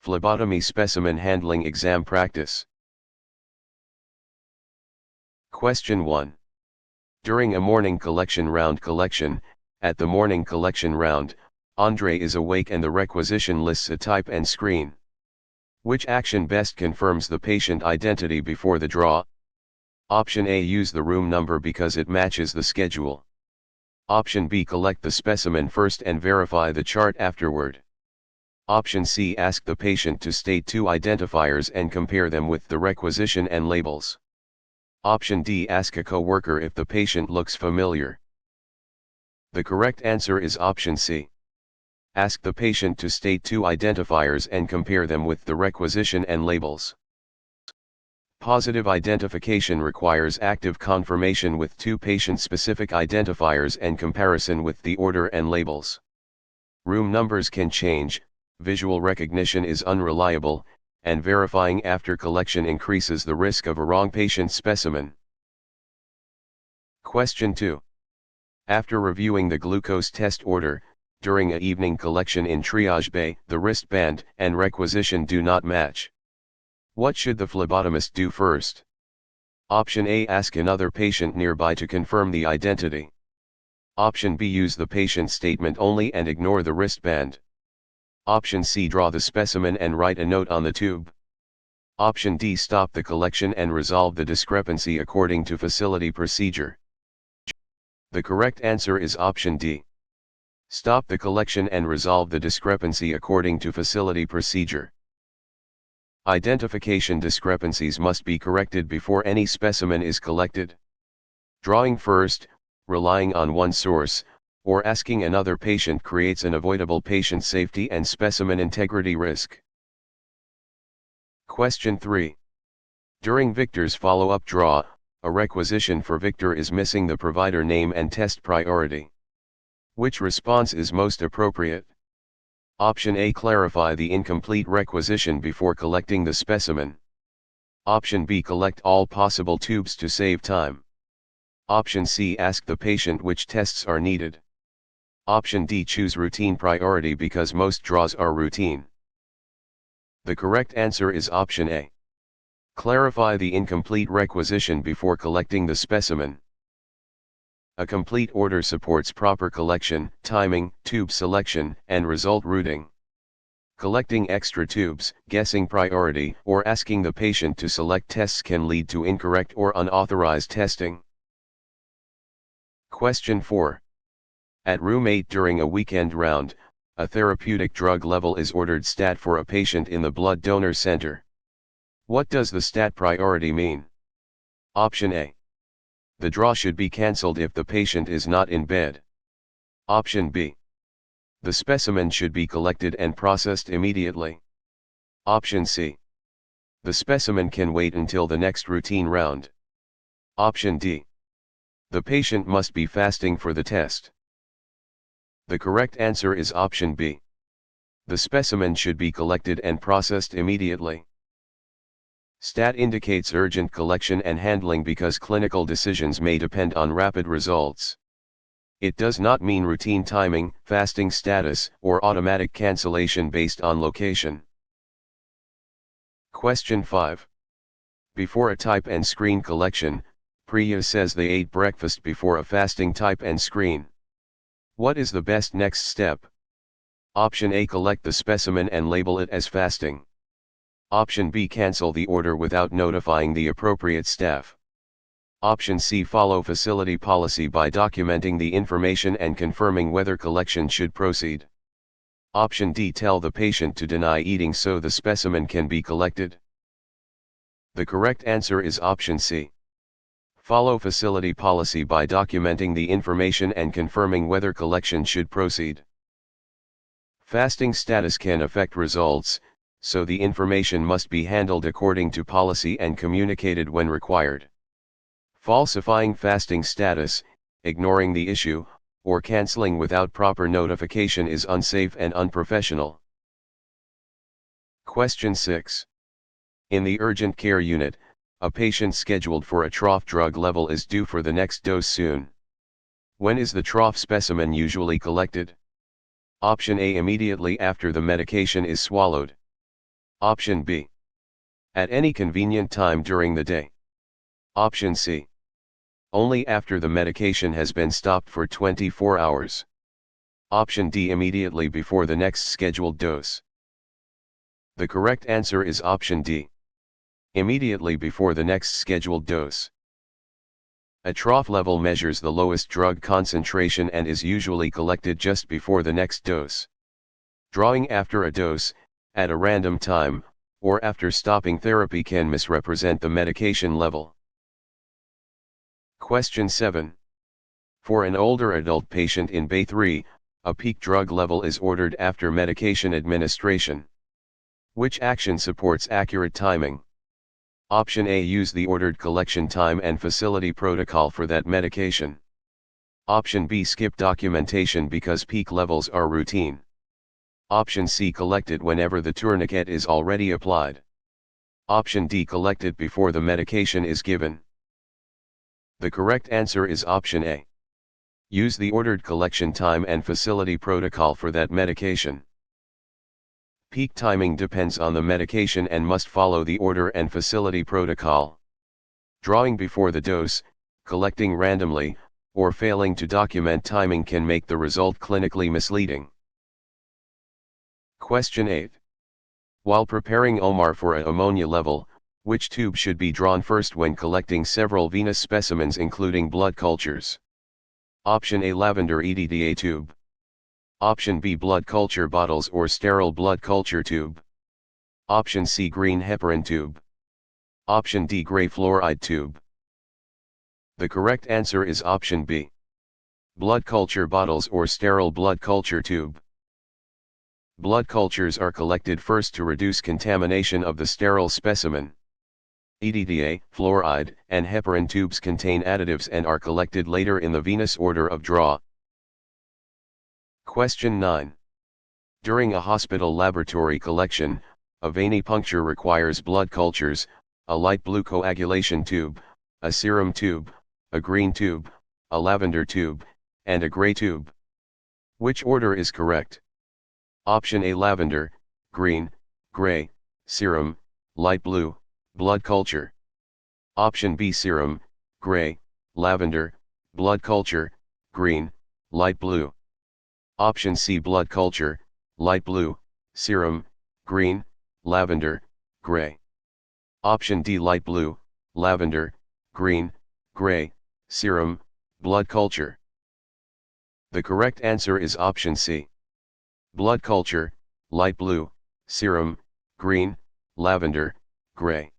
Phlebotomy Specimen Handling Exam Practice. Question 1. During a morning collection round at the morning collection round, Andre is awake and the requisition lists a type and screen. Which action best confirms the patient identity before the draw? Option A. Use the room number because it matches the schedule. Option B. Collect the specimen first and verify the chart afterward. Option C. Ask the patient to state two identifiers and compare them with the requisition and labels. Option D. Ask a co-worker if the patient looks familiar. The correct answer is option C. Ask the patient to state two identifiers and compare them with the requisition and labels. Positive identification requires active confirmation with two patient-specific identifiers and comparison with the order and labels. Room numbers can change, visual recognition is unreliable, and verifying after collection increases the risk of a wrong patient specimen. Question 2. After reviewing the glucose test order, during an evening collection in triage bay, the wristband and requisition do not match. What should the phlebotomist do first? Option A. Ask another patient nearby to confirm the identity. Option B. Use the patient statement only and ignore the wristband. Option C. Draw the specimen and write a note on the tube. Option D. Stop the collection and resolve the discrepancy according to facility procedure. The correct answer is option D. Stop the collection and resolve the discrepancy according to facility procedure. Identification discrepancies must be corrected before any specimen is collected. Drawing first, relying on one source, or asking another patient creates an avoidable patient safety and specimen integrity risk. Question 3. During Victor's follow-up draw, a requisition for Victor is missing the provider name and test priority. Which response is most appropriate? Option A. Clarify the incomplete requisition before collecting the specimen. Option B. Collect all possible tubes to save time. Option C. Ask the patient which tests are needed. Option D. Choose routine priority because most draws are routine. The correct answer is option A. Clarify the incomplete requisition before collecting the specimen. A complete order supports proper collection, timing, tube selection, and result routing. Collecting extra tubes, guessing priority, or asking the patient to select tests can lead to incorrect or unauthorized testing. Question 4. At room 8 during a weekend round, a therapeutic drug level is ordered stat for a patient in the blood donor center. What does the stat priority mean? Option A. The draw should be cancelled if the patient is not in bed. Option B. The specimen should be collected and processed immediately. Option C. The specimen can wait until the next routine round. Option D. The patient must be fasting for the test. The correct answer is option B. The specimen should be collected and processed immediately. Stat indicates urgent collection and handling because clinical decisions may depend on rapid results. It does not mean routine timing, fasting status, or automatic cancellation based on location. Question 5. Before a type and screen collection, Priya says they ate breakfast before a fasting type and screen. What is the best next step? Option A. Collect the specimen and label it as fasting. Option B. Cancel the order without notifying the appropriate staff. Option C. Follow facility policy by documenting the information and confirming whether collection should proceed. Option D. Tell the patient to deny eating so the specimen can be collected. The correct answer is option C. Follow facility policy by documenting the information and confirming whether collection should proceed. Fasting status can affect results, so the information must be handled according to policy and communicated when required. Falsifying fasting status, ignoring the issue, or canceling without proper notification is unsafe and unprofessional. Question 6. In the urgent care unit, a patient scheduled for a trough drug level is due for the next dose soon. When is the trough specimen usually collected? Option A. Immediately after the medication is swallowed. Option B. At any convenient time during the day. Option C. Only after the medication has been stopped for 24 hours. Option D. Immediately before the next scheduled dose. The correct answer is option D. Immediately before the next scheduled dose. A trough level measures the lowest drug concentration and is usually collected just before the next dose. Drawing after a dose, at a random time, or after stopping therapy can misrepresent the medication level. Question 7. For an older adult patient in Bay 3, a peak drug level is ordered after medication administration. Which action supports accurate timing? Option A. Use the ordered collection time and facility protocol for that medication. Option B. Skip documentation because peak levels are routine. Option C. Collect it whenever the tourniquet is already applied. Option D. Collect it before the medication is given. The correct answer is option A. Use the ordered collection time and facility protocol for that medication. Peak timing depends on the medication and must follow the order and facility protocol. Drawing before the dose, collecting randomly, or failing to document timing can make the result clinically misleading. Question 8. While preparing OMAR for an ammonia level, which tube should be drawn first when collecting several venous specimens including blood cultures? Option A. Lavender EDTA tube. Option B. Blood culture bottles or sterile blood culture tube. Option C. Green heparin tube. Option D. Gray fluoride tube. The correct answer is option B. Blood culture bottles or sterile blood culture tube. Blood cultures are collected first to reduce contamination of the sterile specimen. EDTA, fluoride, and heparin tubes contain additives and are collected later in the venous order of draw. Question 9. During a hospital laboratory collection, a venipuncture requires blood cultures, a light blue coagulation tube, a serum tube, a green tube, a lavender tube, and a gray tube. Which order is correct? Option A. Lavender, green, gray, serum, light blue, blood culture. Option B. Serum, gray, lavender, blood culture, green, light blue. Option C. Blood culture, light blue, serum, green, lavender, gray. Option D. Light blue, lavender, green, gray, serum, blood culture. The correct answer is option C. Blood culture, light blue, serum, green, lavender, gray.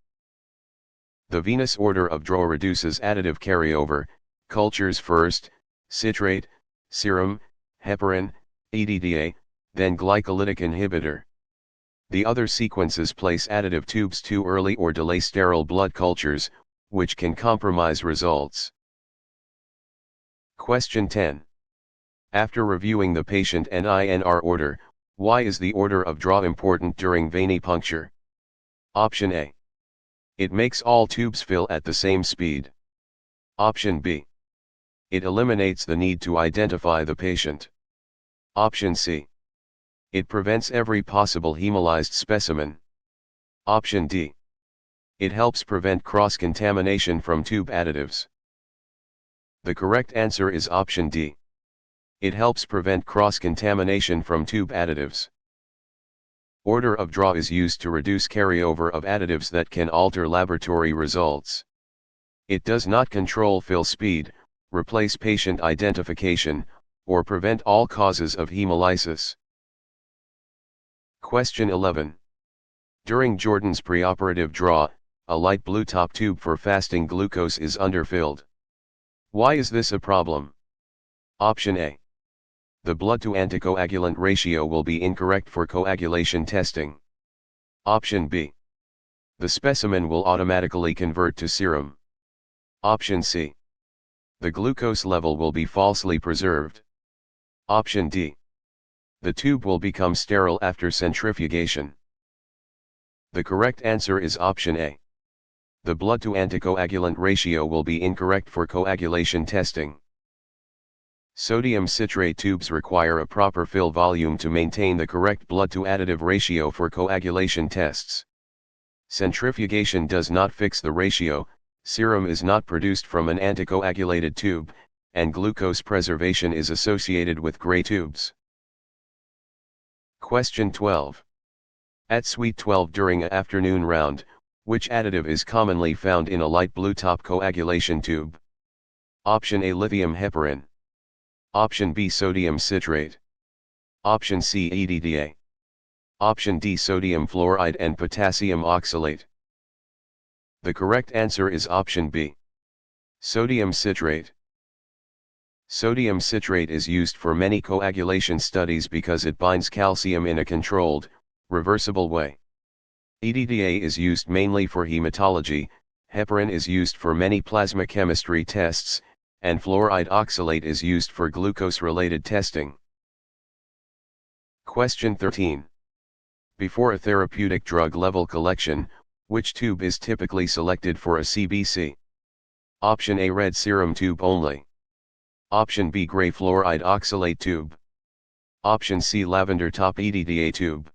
The venous order of draw reduces additive carryover, cultures first, citrate, serum, heparin, EDTA, then glycolytic inhibitor. The other sequences place additive tubes too early or delay sterile blood cultures, which can compromise results. Question 10. After reviewing the patient NINR order, why is the order of draw important during venipuncture? Option A. It makes all tubes fill at the same speed. Option B. It eliminates the need to identify the patient. Option C. It prevents every possible hemolyzed specimen. Option D. It helps prevent cross-contamination from tube additives. The correct answer is option D. It helps prevent cross-contamination from tube additives. Order of draw is used to reduce carryover of additives that can alter laboratory results. It does not control fill speed, replace patient identification, or prevent all causes of hemolysis. Question 11. During Jordan's preoperative draw, a light blue top tube for fasting glucose is underfilled. Why is this a problem? Option A. The blood to anticoagulant ratio will be incorrect for coagulation testing. Option B. The specimen will automatically convert to serum. Option C. The glucose level will be falsely preserved. Option D. The tube will become sterile after centrifugation. The correct answer is option A. The blood to anticoagulant ratio will be incorrect for coagulation testing. Sodium citrate tubes require a proper fill volume to maintain the correct blood-to additive ratio for coagulation tests. Centrifugation does not fix the ratio, serum is not produced from an anticoagulated tube, and glucose preservation is associated with gray tubes. Question 12. At Suite 12 during an afternoon round, which additive is commonly found in a light blue top coagulation tube? Option A, lithium heparin. Option B, sodium citrate. Option C, EDTA. Option D, sodium fluoride and potassium oxalate. The correct answer is option B, sodium citrate. Sodium citrate is used for many coagulation studies because it binds calcium in a controlled, reversible way. EDTA is used mainly for hematology, heparin is used for many plasma chemistry tests, and fluoride oxalate is used for glucose-related testing. Question 13. Before a therapeutic drug level collection, which tube is typically selected for a CBC? Option A, red serum tube only. Option B, gray fluoride oxalate tube. Option C, lavender top EDTA tube.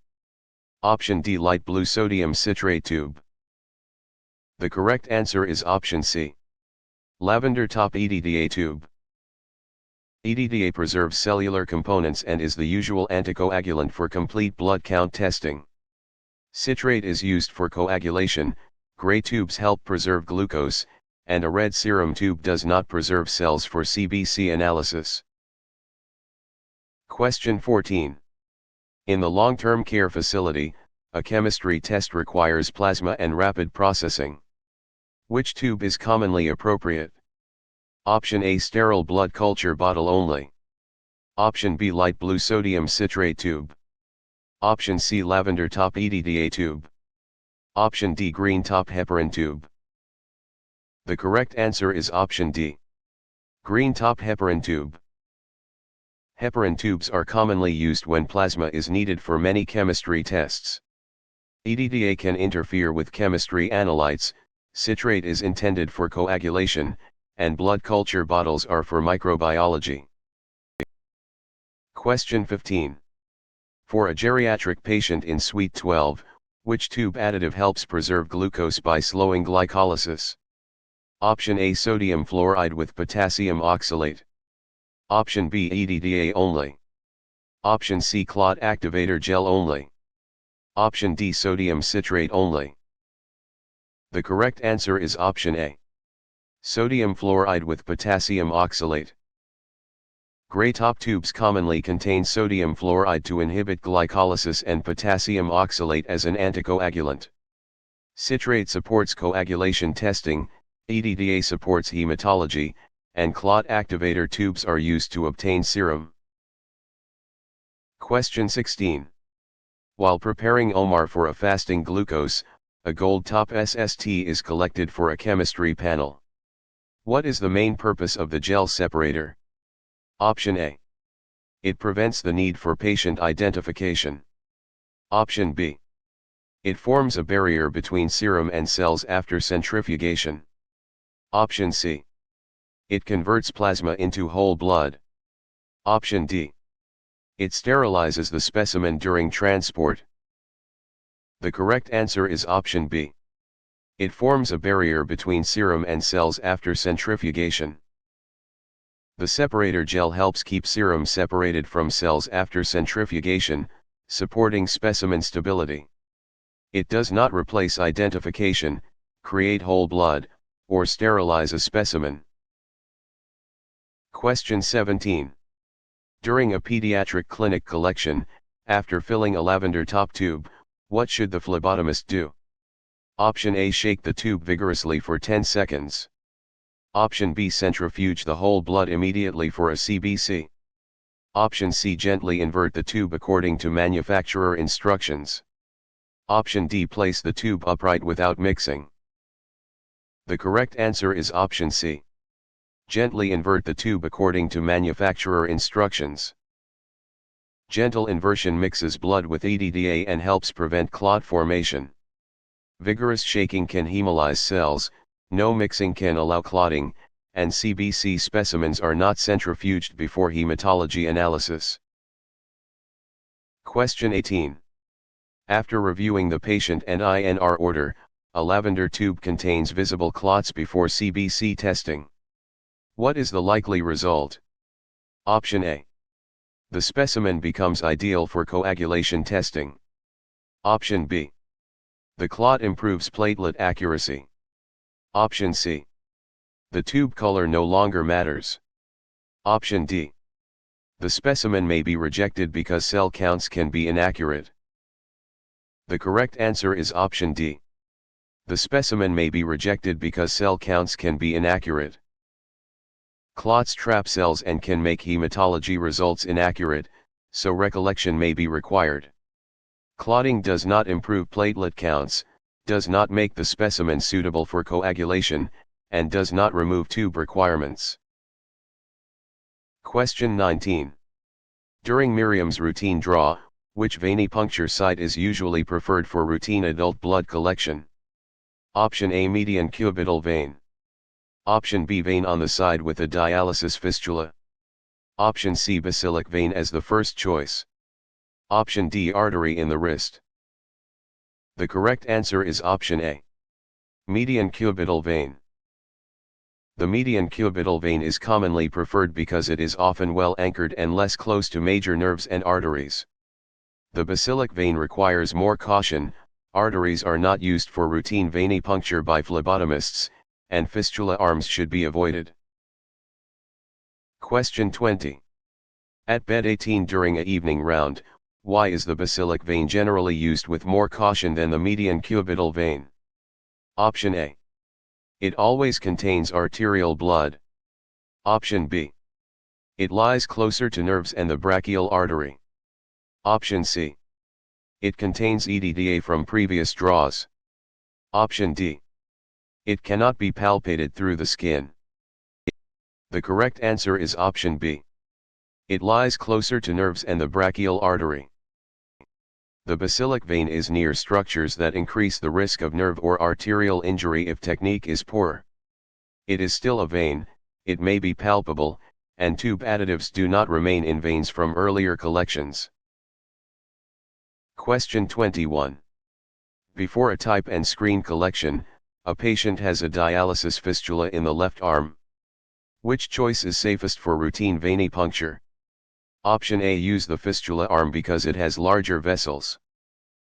Option D, light blue sodium citrate tube. The correct answer is option C, lavender top EDTA tube. EDTA preserves cellular components and is the usual anticoagulant for complete blood count testing. Citrate is used for coagulation, gray tubes help preserve glucose, and a red serum tube does not preserve cells for CBC analysis. Question 14. In the long-term care facility, a chemistry test requires plasma and rapid processing. Which tube is commonly appropriate? Option A, sterile blood culture bottle only. Option B, light blue sodium citrate tube. Option C, lavender top EDTA tube. Option D, green top heparin tube. The correct answer is option D, green top heparin tube. Heparin tubes are commonly used when plasma is needed for many chemistry tests. EDTA can interfere with chemistry analytes, citrate is intended for coagulation, and blood culture bottles are for microbiology. Question 15. For a geriatric patient in Suite 12, which tube additive helps preserve glucose by slowing glycolysis? Option A, sodium fluoride with potassium oxalate. Option B, EDTA only. Option C, clot activator gel only. Option D, sodium citrate only. The correct answer is option A, sodium fluoride with potassium oxalate. Gray top tubes commonly contain sodium fluoride to inhibit glycolysis and potassium oxalate as an anticoagulant. Citrate supports coagulation testing, EDTA supports hematology, and clot activator tubes are used to obtain serum. Question 16. While preparing OMAR for a fasting glucose, a gold top SST is collected for a chemistry panel. What is the main purpose of the gel separator? Option A, it prevents the need for patient identification. Option B, it forms a barrier between serum and cells after centrifugation. Option C, it converts plasma into whole blood. Option D, it sterilizes the specimen during transport. The correct answer is option B, it forms a barrier between serum and cells after centrifugation. The separator gel helps keep serum separated from cells after centrifugation, supporting specimen stability. It does not replace identification, create whole blood, or sterilize a specimen. Question 17. During a pediatric clinic collection, after filling a lavender top tube, what should the phlebotomist do? Option A, shake the tube vigorously for 10 seconds. Option B, centrifuge the whole blood immediately for a CBC. Option C, gently invert the tube according to manufacturer instructions. Option D, place the tube upright without mixing. The correct answer is option C, gently invert the tube according to manufacturer instructions. Gentle inversion mixes blood with EDTA and helps prevent clot formation. Vigorous shaking can hemolyze cells, no mixing can allow clotting, and CBC specimens are not centrifuged before hematology analysis. Question 18. After reviewing the patient and INR order, a lavender tube contains visible clots before CBC testing. What is the likely result? Option A. The specimen becomes ideal for coagulation testing. Option B. The clot improves platelet accuracy. Option C. The tube color no longer matters. Option D. The specimen may be rejected because cell counts can be inaccurate. The correct answer is option D. The specimen may be rejected because cell counts can be inaccurate. Clots trap cells and can make hematology results inaccurate, so recollection may be required. Clotting does not improve platelet counts, does not make the specimen suitable for coagulation, and does not remove tube requirements. Question 19. During Miriam's routine draw, which venipuncture site is usually preferred for routine adult blood collection? Option A, median cubital vein. Option B, vein on the side with a dialysis fistula. Option C, basilic vein as the first choice. Option D, artery in the wrist. The correct answer is option A. Median cubital vein. The median cubital vein is commonly preferred because it is often well anchored and less close to major nerves and arteries. The basilic vein requires more caution. Arteries are not used for routine venipuncture by phlebotomists, and fistula arms should be avoided. Question 20. At bed 18 during an evening round, why is the basilic vein generally used with more caution than the median cubital vein? Option A. It always contains arterial blood. Option B. It lies closer to nerves and the brachial artery. Option C. It contains EDTA from previous draws. Option D. It cannot be palpated through the skin. The correct answer is option B. It lies closer to nerves and the brachial artery. The basilic vein is near structures that increase the risk of nerve or arterial injury if technique is poor. It is still a vein, it may be palpable, and tube additives do not remain in veins from earlier collections. Question 21. Before a type and screen collection, a patient has a dialysis fistula in the left arm. Which choice is safest for routine venipuncture? Option A, use the fistula arm because it has larger vessels.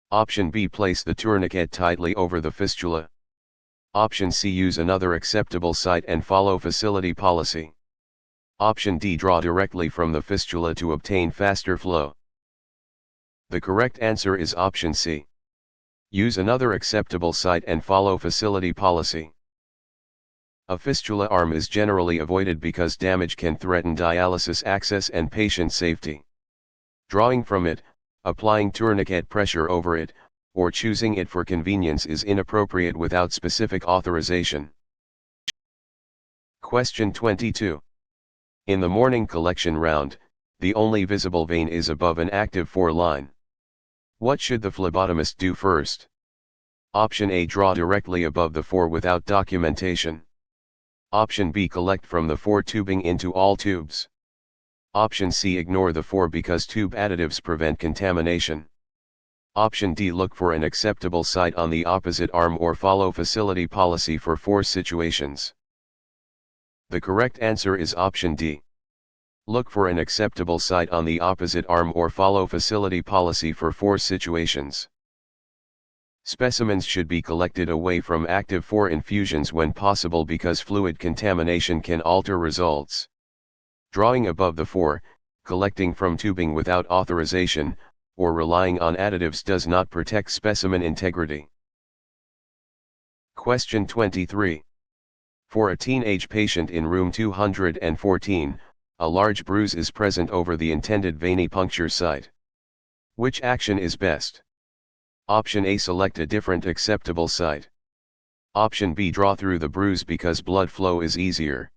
Option B, place the tourniquet tightly over the fistula. Option C, use another acceptable site and follow facility policy. Option D, draw directly from the fistula to obtain faster flow. The correct answer is option C. Use another acceptable site and follow facility policy. A fistula arm is generally avoided because damage can threaten dialysis access and patient safety. Drawing from it, applying tourniquet pressure over it, or choosing it for convenience is inappropriate without specific authorization. Question 22. In the morning collection round, the only visible vein is above an active 4 line. What should the phlebotomist do first? Option A, draw directly above the 4 without documentation. Option B, collect from the 4 tubing into all tubes. Option C, ignore the 4 because tube additives prevent contamination. Option D, look for an acceptable site on the opposite arm or follow facility policy for 4 situations. The correct answer is option D. Look for an acceptable site on the opposite arm or follow facility policy for 4 situations. Specimens should be collected away from active 4 infusions when possible because fluid contamination can alter results. Drawing above the 4, collecting from tubing without authorization, or relying on additives does not protect specimen integrity. Question 23. For a teenage patient in room 214, a large bruise is present over the intended venipuncture site. Which action is best? Option A, select a different acceptable site. Option B, draw through the bruise because blood flow is easier.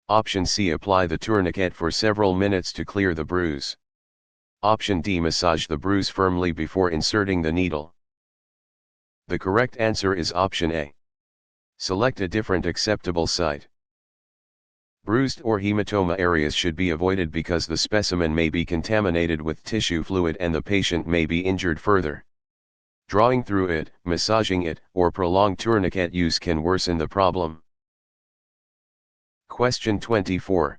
Option C, apply the tourniquet for several minutes to clear the bruise. Option D, massage the bruise firmly before inserting the needle. The correct answer is option A. Select a different acceptable site. Bruised or hematoma areas should be avoided because the specimen may be contaminated with tissue fluid and the patient may be injured further. Drawing through it, massaging it, or prolonged tourniquet use can worsen the problem. Question 24.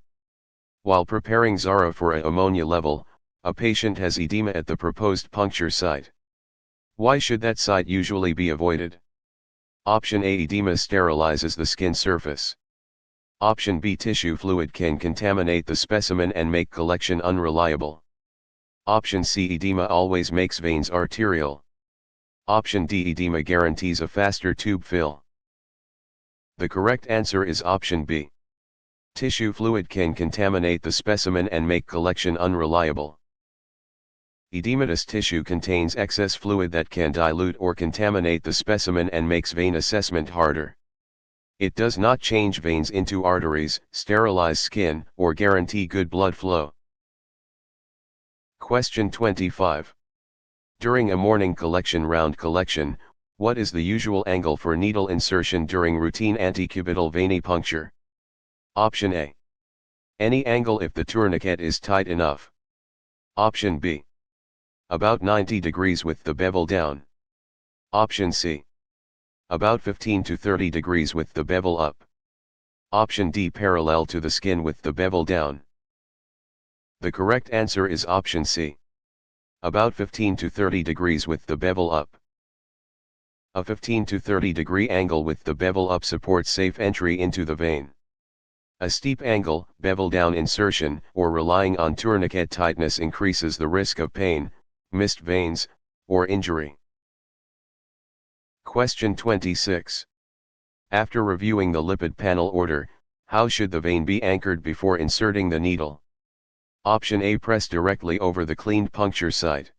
While preparing Zara for a ammonia level, a patient has edema at the proposed puncture site. Why should that site usually be avoided? Option A, edema sterilizes the skin surface. Option B, tissue fluid can contaminate the specimen and make collection unreliable. Option C, edema always makes veins arterial. Option D, edema guarantees a faster tube fill. The correct answer is option B. Tissue fluid can contaminate the specimen and make collection unreliable. Edematous tissue contains excess fluid that can dilute or contaminate the specimen and makes vein assessment harder. It does not change veins into arteries, sterilize skin, or guarantee good blood flow. Question 25. During a morning collection round collection, what is the usual angle for needle insertion during routine antecubital venipuncture? Option A. Any angle if the tourniquet is tight enough. Option B. About 90 degrees with the bevel down. Option C. About 15 to 30 degrees with the bevel up. Option D, parallel to the skin with the bevel down. The correct answer is option C. About 15 to 30 degrees with the bevel up. A 15 to 30 degree angle with the bevel up supports safe entry into the vein. A steep angle, bevel down insertion, or relying on tourniquet tightness increases the risk of pain, missed veins, or injury. Question 26. After reviewing the lipid panel order, how should the vein be anchored before inserting the needle? Option A, press directly over the cleaned puncture site.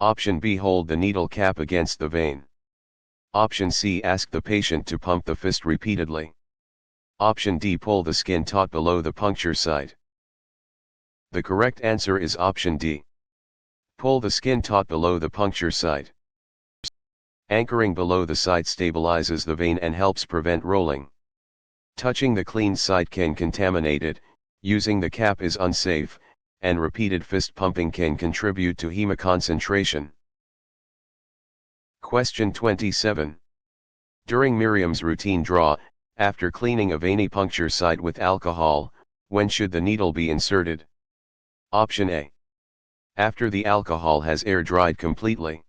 Option B, hold the needle cap against the vein. Option C, ask the patient to pump the fist repeatedly. Option D, pull the skin taut below the puncture site. The correct answer is option D. Pull the skin taut below the puncture site. Anchoring below the site stabilizes the vein and helps prevent rolling. Touching the cleaned site can contaminate it, using the cap is unsafe, and repeated fist pumping can contribute to hemoconcentration. Question 27. During Miriam's routine draw, after cleaning a venipuncture site with alcohol, when should the needle be inserted? Option A. After the alcohol has air dried completely.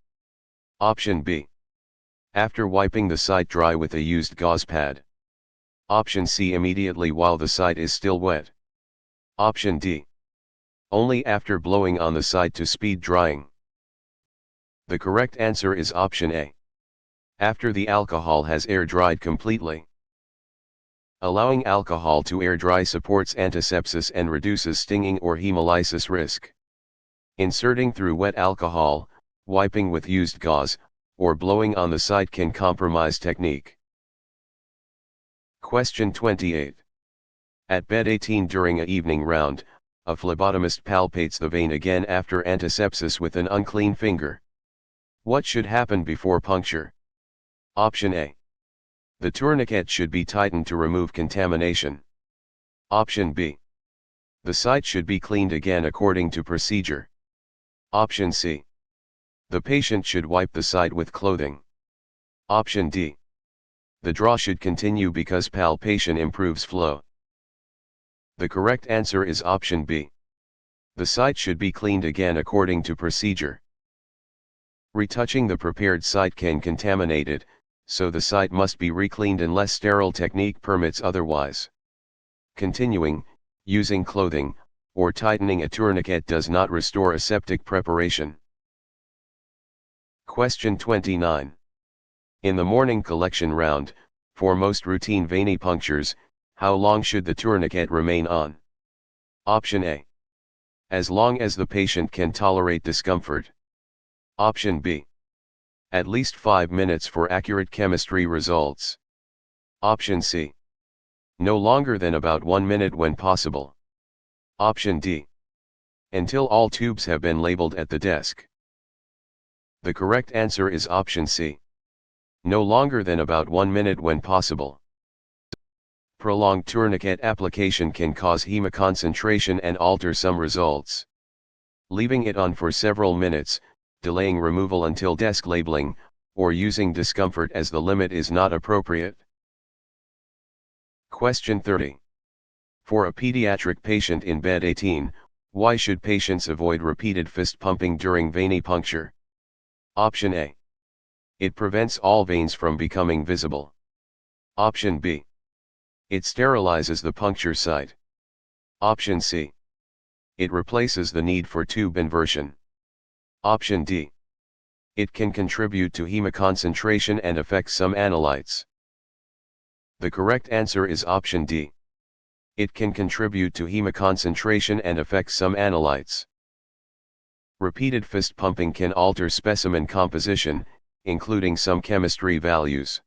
Option B. After wiping the site dry with a used gauze pad. Option C, immediately while the site is still wet. Option D. Only after blowing on the site to speed drying. The correct answer is option A. After the alcohol has air dried completely. Allowing alcohol to air dry supports antisepsis and reduces stinging or hemolysis risk. Inserting through wet alcohol, wiping with used gauze, or blowing on the site can compromise technique. Question 28. At bed 18 during a evening round, a phlebotomist palpates the vein again after antisepsis with an unclean finger. What should happen before puncture? Option A. The tourniquet should be tightened to remove contamination. Option B. The site should be cleaned again according to procedure. Option C. The patient should wipe the site with clothing. Option D. The draw should continue because palpation improves flow. The correct answer is option B. The site should be cleaned again according to procedure. Retouching the prepared site can contaminate it, so the site must be recleaned unless sterile technique permits otherwise. Continuing, using clothing, or tightening a tourniquet does not restore aseptic preparation. Question 29. In the morning collection round, for most routine venipunctures, how long should the tourniquet remain on? Option A. As long as the patient can tolerate discomfort. Option B. At least 5 minutes for accurate chemistry results. Option C. No longer than about 1 minute when possible. Option D. Until all tubes have been labeled at the desk. The correct answer is option C. No longer than about 1 minute when possible. Prolonged tourniquet application can cause hemoconcentration and alter some results. Leaving it on for several minutes, delaying removal until desk labeling, or using discomfort as the limit is not appropriate. Question 30. For a pediatric patient in bed 18, why should patients avoid repeated fist pumping during venipuncture? Option A. It prevents all veins from becoming visible. Option B. It sterilizes the puncture site. Option C. It replaces the need for tube inversion. Option D. It can contribute to hemoconcentration and affect some analytes. The correct answer is option D. It can contribute to hemoconcentration and affect some analytes. Repeated fist pumping can alter specimen composition, including some chemistry values.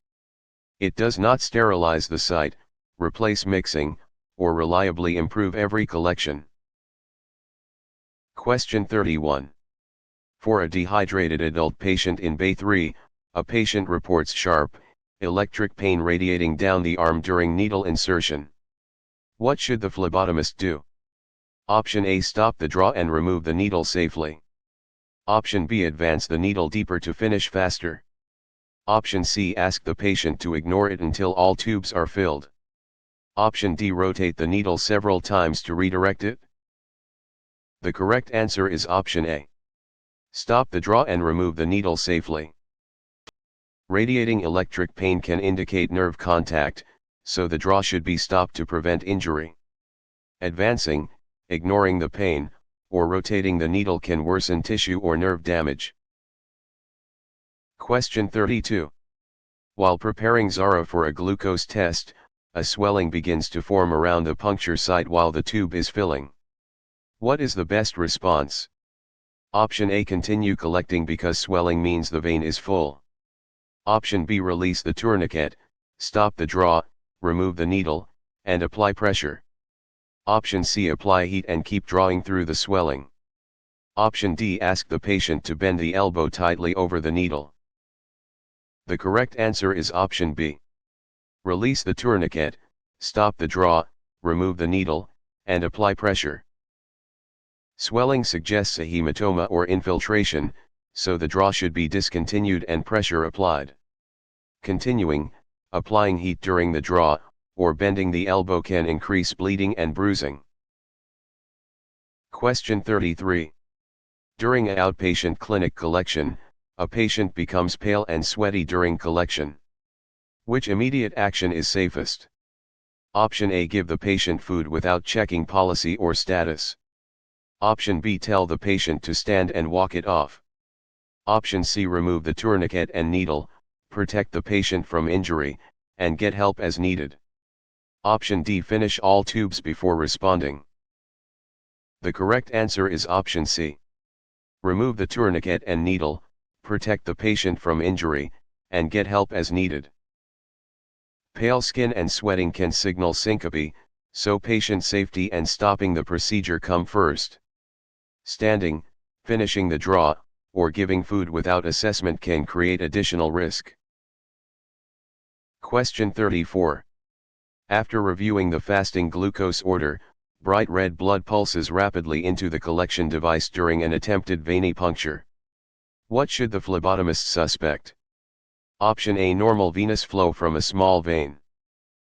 It does not sterilize the site, replace mixing, or reliably improve every collection. Question 31. For a dehydrated adult patient in Bay 3, a patient reports sharp, electric pain radiating down the arm during needle insertion. What should the phlebotomist do? Option A. Stop the draw and remove the needle safely. Option B. Advance the needle deeper to finish faster. Option C. Ask the patient to ignore it until all tubes are filled. Option D. Rotate the needle several times to redirect it. The correct answer is option A. Stop the draw and remove the needle safely. Radiating electric pain can indicate nerve contact, so the draw should be stopped to prevent injury. Advancing, ignoring the pain, or rotating the needle can worsen tissue or nerve damage. Question 32. While preparing Zara for a glucose test, a swelling begins to form around the puncture site while the tube is filling. What is the best response? Option A. Continue collecting because swelling means the vein is full. Option B. Release the tourniquet, stop the draw, remove the needle, and apply pressure. Option C. Apply heat and keep drawing through the swelling. Option D. Ask the patient to bend the elbow tightly over the needle. The correct answer is option B. Release the tourniquet, stop the draw, remove the needle, and apply pressure. Swelling suggests a hematoma or infiltration, so the draw should be discontinued and pressure applied. Continuing, applying heat during the draw, or bending the elbow can increase bleeding and bruising. Question 33. During an outpatient clinic collection, a patient becomes pale and sweaty during collection. Which immediate action is safest? Option A. Give the patient food without checking policy or status. Option B. Tell the patient to stand and walk it off. Option C. Remove the tourniquet and needle, protect the patient from injury, and get help as needed. Option D. Finish all tubes before responding. The correct answer is option C. Remove the tourniquet and needle, protect the patient from injury, and get help as needed. Pale skin and sweating can signal syncope, so patient safety and stopping the procedure come first. Standing, finishing the draw, or giving food without assessment can create additional risk. Question 34. After reviewing the fasting glucose order, bright red blood pulses rapidly into the collection device during an attempted venipuncture. What should the phlebotomist suspect? Option A. Normal venous flow from a small vein.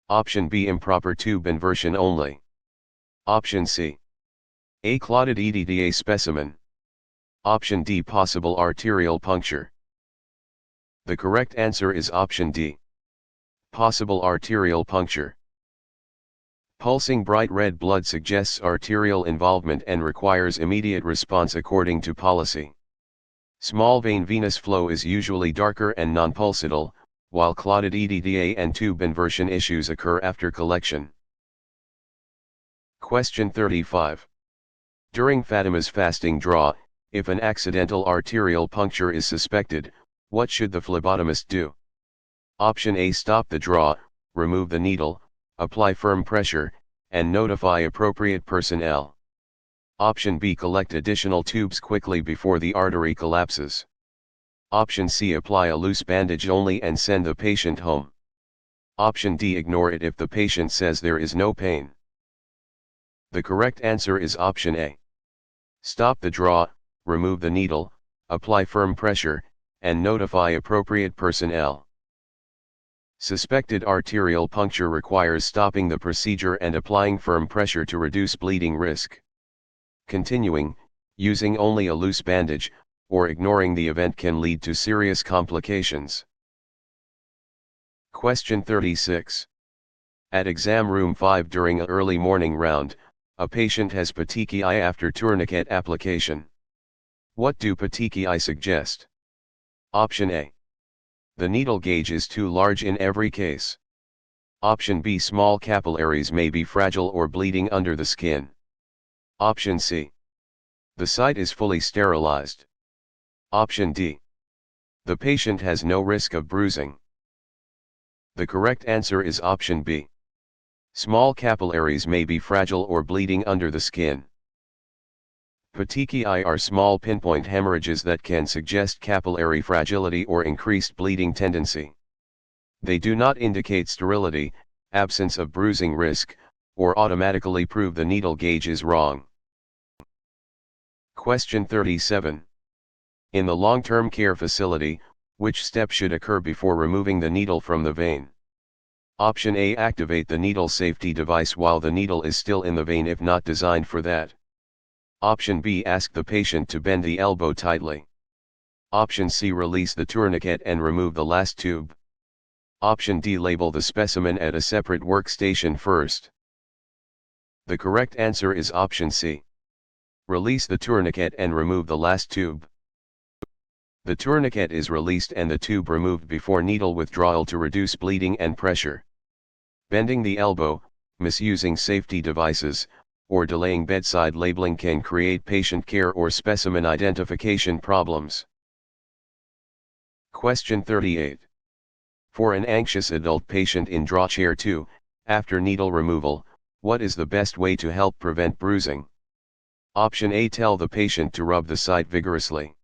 Option B. Improper tube inversion only. Option C. A clotted EDTA specimen. Option D. Possible arterial puncture. The correct answer is option D. Possible arterial puncture. Pulsing bright red blood suggests arterial involvement and requires immediate response according to policy. Small vein venous flow is usually darker and non-pulsatile, while clotted EDTA and tube inversion issues occur after collection. Question 35. During Fatima's fasting draw, if an accidental arterial puncture is suspected, what should the phlebotomist do? Option A. Stop the draw, remove the needle, apply firm pressure, and notify appropriate personnel. Option B. Collect additional tubes quickly before the artery collapses. Option C. Apply a loose bandage only and send the patient home. Option D, ignore it if the patient says there is no pain. The correct answer is option A. Stop the draw, remove the needle, apply firm pressure, and notify appropriate personnel. Suspected arterial puncture requires stopping the procedure and applying firm pressure to reduce bleeding risk. Continuing, using only a loose bandage, or ignoring the event can lead to serious complications. Question 36. At exam room 5 during an early morning round, a patient has petechiae after tourniquet application. What do petechiae suggest? Option A. The needle gauge is too large in every case. Option B. Small capillaries may be fragile or bleeding under the skin. Option C. The site is fully sterilized. Option D. The patient has no risk of bruising. The correct answer is option B. Small capillaries may be fragile or bleeding under the skin. Petechiae are small pinpoint hemorrhages that can suggest capillary fragility or increased bleeding tendency. They do not indicate sterility, absence of bruising risk, or automatically prove the needle gauge is wrong. Question 37. In the long-term care facility, which step should occur before removing the needle from the vein? Option A. Activate the needle safety device while the needle is still in the vein if not designed for that. Option B. Ask the patient to bend the elbow tightly. Option C. Release the tourniquet and remove the last tube. Option D. Label the specimen at a separate workstation first. The correct answer is option C. Release the tourniquet and remove the last tube. The tourniquet is released and the tube removed before needle withdrawal to reduce bleeding and pressure. Bending the elbow, misusing safety devices, or delaying bedside labeling can create patient care or specimen identification problems. Question 38. For an anxious adult patient in draw chair 2, after needle removal, what is the best way to help prevent bruising? Option A. Tell the patient to rub the site vigorously.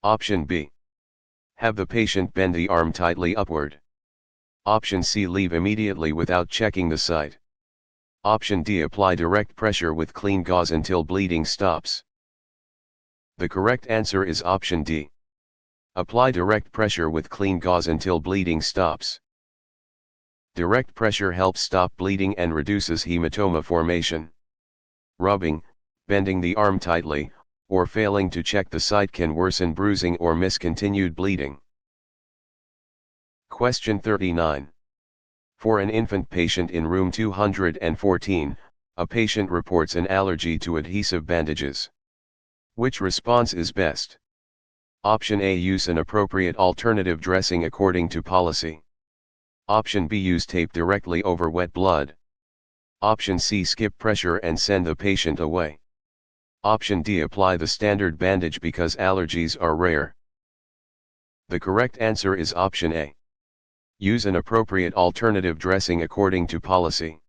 Option B. Have the patient bend the arm tightly upward. Option C. Leave immediately without checking the site. Option D. Apply direct pressure with clean gauze until bleeding stops. The correct answer is option D. Apply direct pressure with clean gauze until bleeding stops. Direct pressure helps stop bleeding and reduces hematoma formation. Rubbing, bending the arm tightly, or failing to check the site can worsen bruising or miss continued bleeding. Question 39. For an infant patient in room 214, a patient reports an allergy to adhesive bandages. Which response is best? Option A. Use an appropriate alternative dressing according to policy. Option B. Use tape directly over wet blood. Option C. Skip pressure and send the patient away. Option D. Apply the standard bandage because allergies are rare. The correct answer is option A. Use an appropriate alternative dressing according to policy.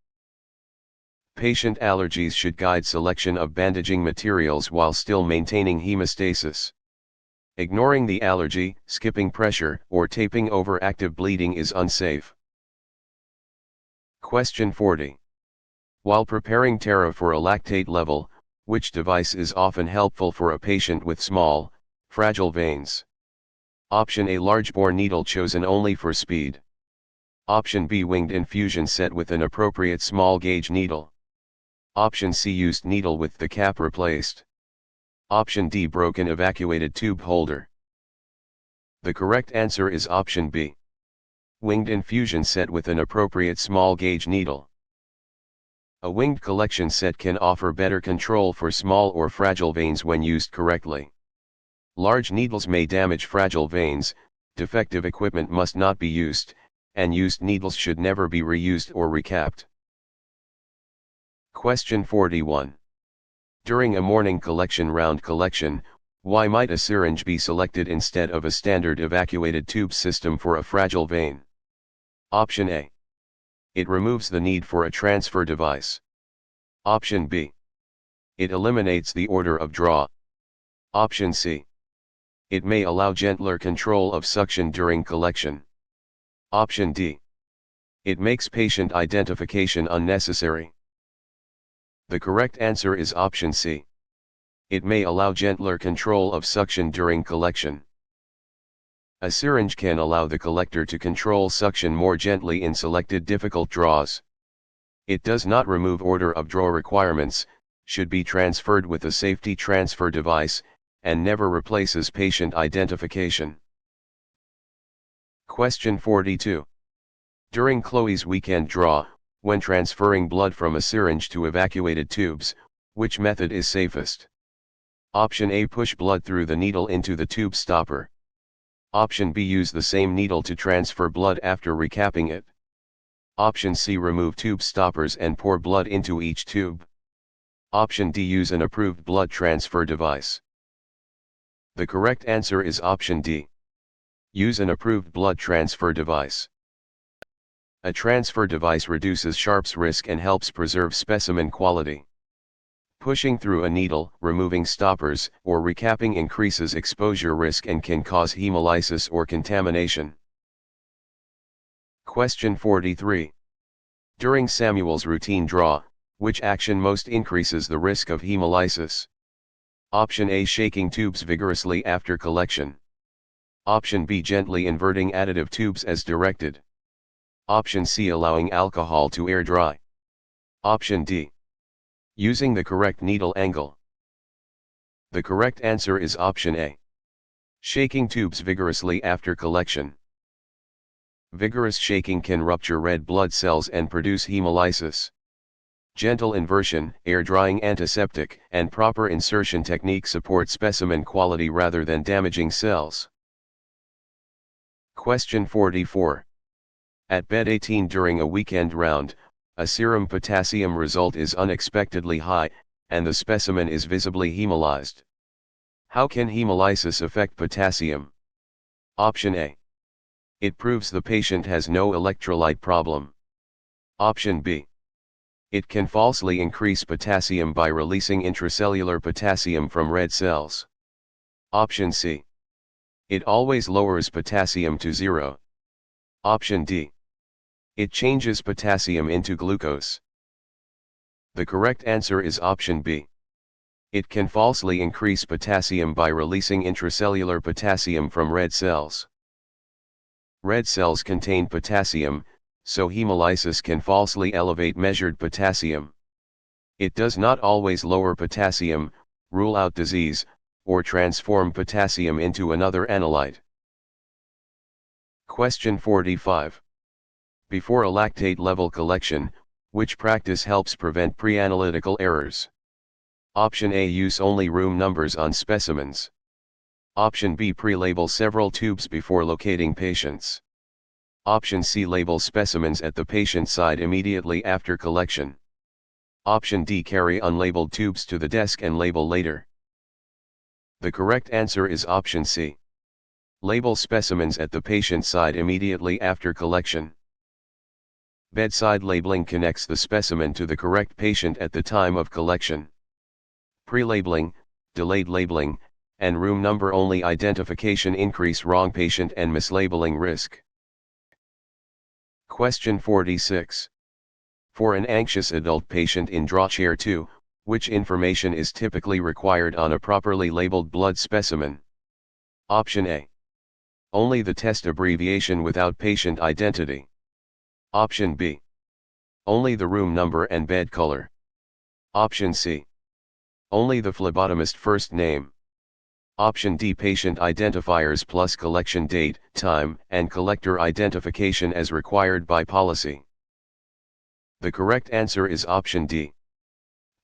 Patient allergies should guide selection of bandaging materials while still maintaining hemostasis. Ignoring the allergy, skipping pressure, or taping over active bleeding is unsafe. Question 40. While preparing Tara for a lactate level, which device is often helpful for a patient with small, fragile veins? Option A. Large bore needle chosen only for speed. Option B. Winged infusion set with an appropriate small gauge needle. Option C. Used needle with the cap replaced. Option D. Broken evacuated tube holder. The correct answer is option B. Winged infusion set with an appropriate small gauge needle. A winged collection set can offer better control for small or fragile veins when used correctly. Large needles may damage fragile veins, defective equipment must not be used, and used needles should never be reused or recapped. Question 41. During a morning collection round collection, why might a syringe be selected instead of a standard evacuated tube system for a fragile vein? Option A. It removes the need for a transfer device. Option B. It eliminates the order of draw. Option C. It may allow gentler control of suction during collection. Option D. It makes patient identification unnecessary. The correct answer is option C. It may allow gentler control of suction during collection. A syringe can allow the collector to control suction more gently in selected difficult draws. It does not remove order of draw requirements, should be transferred with a safety transfer device, and never replaces patient identification. Question 42. During Chloe's weekend draw, when transferring blood from a syringe to evacuated tubes, which method is safest? Option A, push blood through the needle into the tube stopper. Option B, use the same needle to transfer blood after recapping it. Option C, remove tube stoppers and pour blood into each tube. Option D, use an approved blood transfer device. The correct answer is option D. Use an approved blood transfer device. A transfer device reduces Sharp's risk and helps preserve specimen quality. Pushing through a needle, removing stoppers, or recapping increases exposure risk and can cause hemolysis or contamination. Question 43. During Samuel's routine draw, which action most increases the risk of hemolysis? Option A, shaking tubes vigorously after collection. Option B, gently inverting additive tubes as directed. Option C, allowing alcohol to air dry. Option D, using the correct needle angle. The correct answer is option A. Shaking tubes vigorously after collection. Vigorous shaking can rupture red blood cells and produce hemolysis. Gentle inversion, air drying antiseptic, and proper insertion technique support specimen quality rather than damaging cells. Question 44. At bed 18 during a weekend round, a serum potassium result is unexpectedly high, and the specimen is visibly hemolyzed. How can hemolysis affect potassium? Option A. It proves the patient has no electrolyte problem. Option B. It can falsely increase potassium by releasing intracellular potassium from red cells. Option C. It always lowers potassium to zero. Option D. It changes potassium into glucose. The correct answer is option B. It can falsely increase potassium by releasing intracellular potassium from red cells. Red cells contain potassium, so hemolysis can falsely elevate measured potassium. It does not always lower potassium, rule out disease, or transform potassium into another analyte. Question 45. Before a lactate level collection, which practice helps prevent pre-analytical errors? Option A, use only room numbers on specimens. Option B, pre-label several tubes before locating patients. Option C, label specimens at the patient side immediately after collection. Option D, carry unlabeled tubes to the desk and label later. The correct answer is option C. Label specimens at the patient side immediately after collection. Bedside labeling connects the specimen to the correct patient at the time of collection. Pre-labeling, delayed labeling, and room number only identification increase wrong patient and mislabeling risk. Question 46. For an anxious adult patient in draw chair 2, which information is typically required on a properly labeled blood specimen? Option A. Only the test abbreviation without patient identity. Option B. Only the room number and bed color. Option C. Only the phlebotomist first name. Option D, patient identifiers plus collection date, time, and collector identification as required by policy. The correct answer is option D.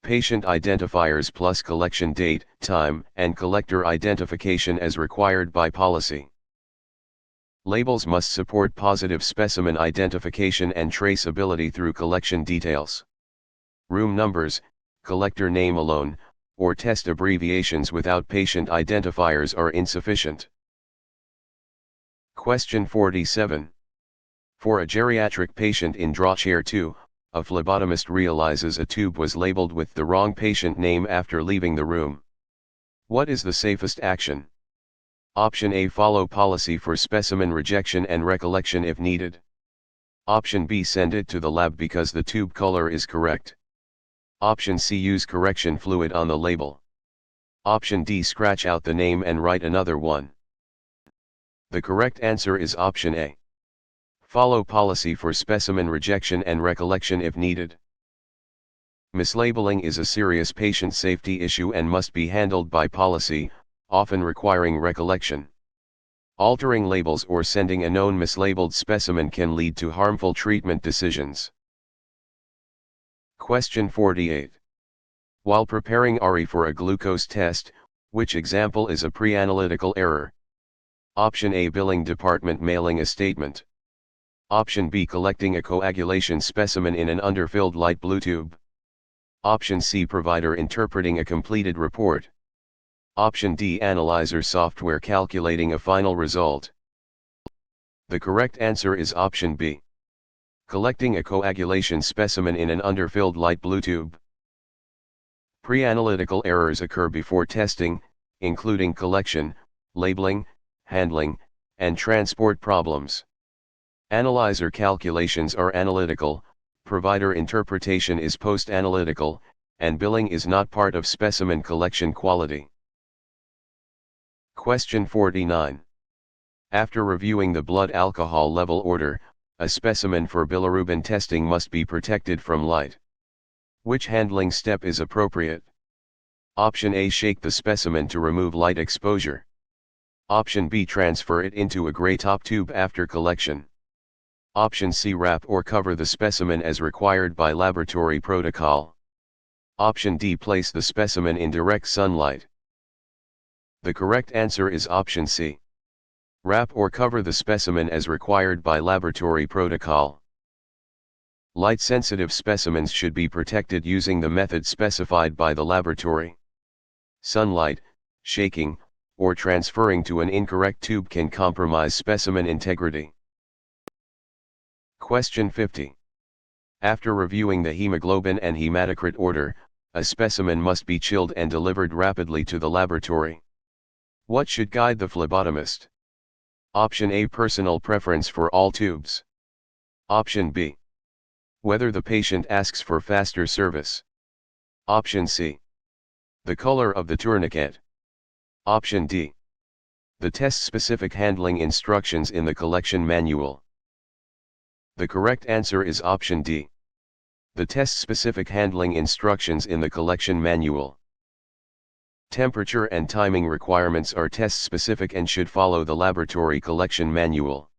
Patient identifiers plus collection date, time, and collector identification as required by policy. Labels must support positive specimen identification and traceability through collection details. Room numbers, collector name alone, or test abbreviations without patient identifiers are insufficient. Question 47. For a geriatric patient in draw chair 2, a phlebotomist realizes a tube was labeled with the wrong patient name after leaving the room. What is the safest action? Option A, follow policy for specimen rejection and recollection if needed. Option B, send it to the lab because the tube color is correct. Option C, use correction fluid on the label. Option D, scratch out the name and write another one. The correct answer is option A. Follow policy for specimen rejection and recollection if needed. Mislabeling is a serious patient safety issue and must be handled by policy, often requiring recollection. Altering labels or sending a known mislabeled specimen can lead to harmful treatment decisions. Question 48. While preparing ARI for a glucose test, which example is a pre-analytical error? Option A, billing department mailing a statement. Option B, collecting a coagulation specimen in an underfilled light blue tube. Option C, provider interpreting a completed report. Option D, analyzer software calculating a final result. The correct answer is option B. Collecting a coagulation specimen in an underfilled light blue tube. Pre-analytical errors occur before testing, including collection, labeling, handling, and transport problems. Analyzer calculations are analytical, provider interpretation is post-analytical, and billing is not part of specimen collection quality. Question 49. After reviewing the blood alcohol level order, a specimen for bilirubin testing must be protected from light. Which handling step is appropriate? Option A, shake the specimen to remove light exposure. Option B, transfer it into a gray top tube after collection. Option C, wrap or cover the specimen as required by laboratory protocol. Option D, place the specimen in direct sunlight. The correct answer is option C. Wrap or cover the specimen as required by laboratory protocol. Light-sensitive specimens should be protected using the method specified by the laboratory. Sunlight, shaking, or transferring to an incorrect tube can compromise specimen integrity. Question 50. After reviewing the hemoglobin and hematocrit order, a specimen must be chilled and delivered rapidly to the laboratory. What should guide the phlebotomist? Option A, personal preference for all tubes. Option B, whether the patient asks for faster service. Option C, the color of the tourniquet. Option D, the test-specific handling instructions in the collection manual. The correct answer is option D, the test-specific handling instructions in the collection manual. Temperature and timing requirements are test-specific and should follow the laboratory collection manual.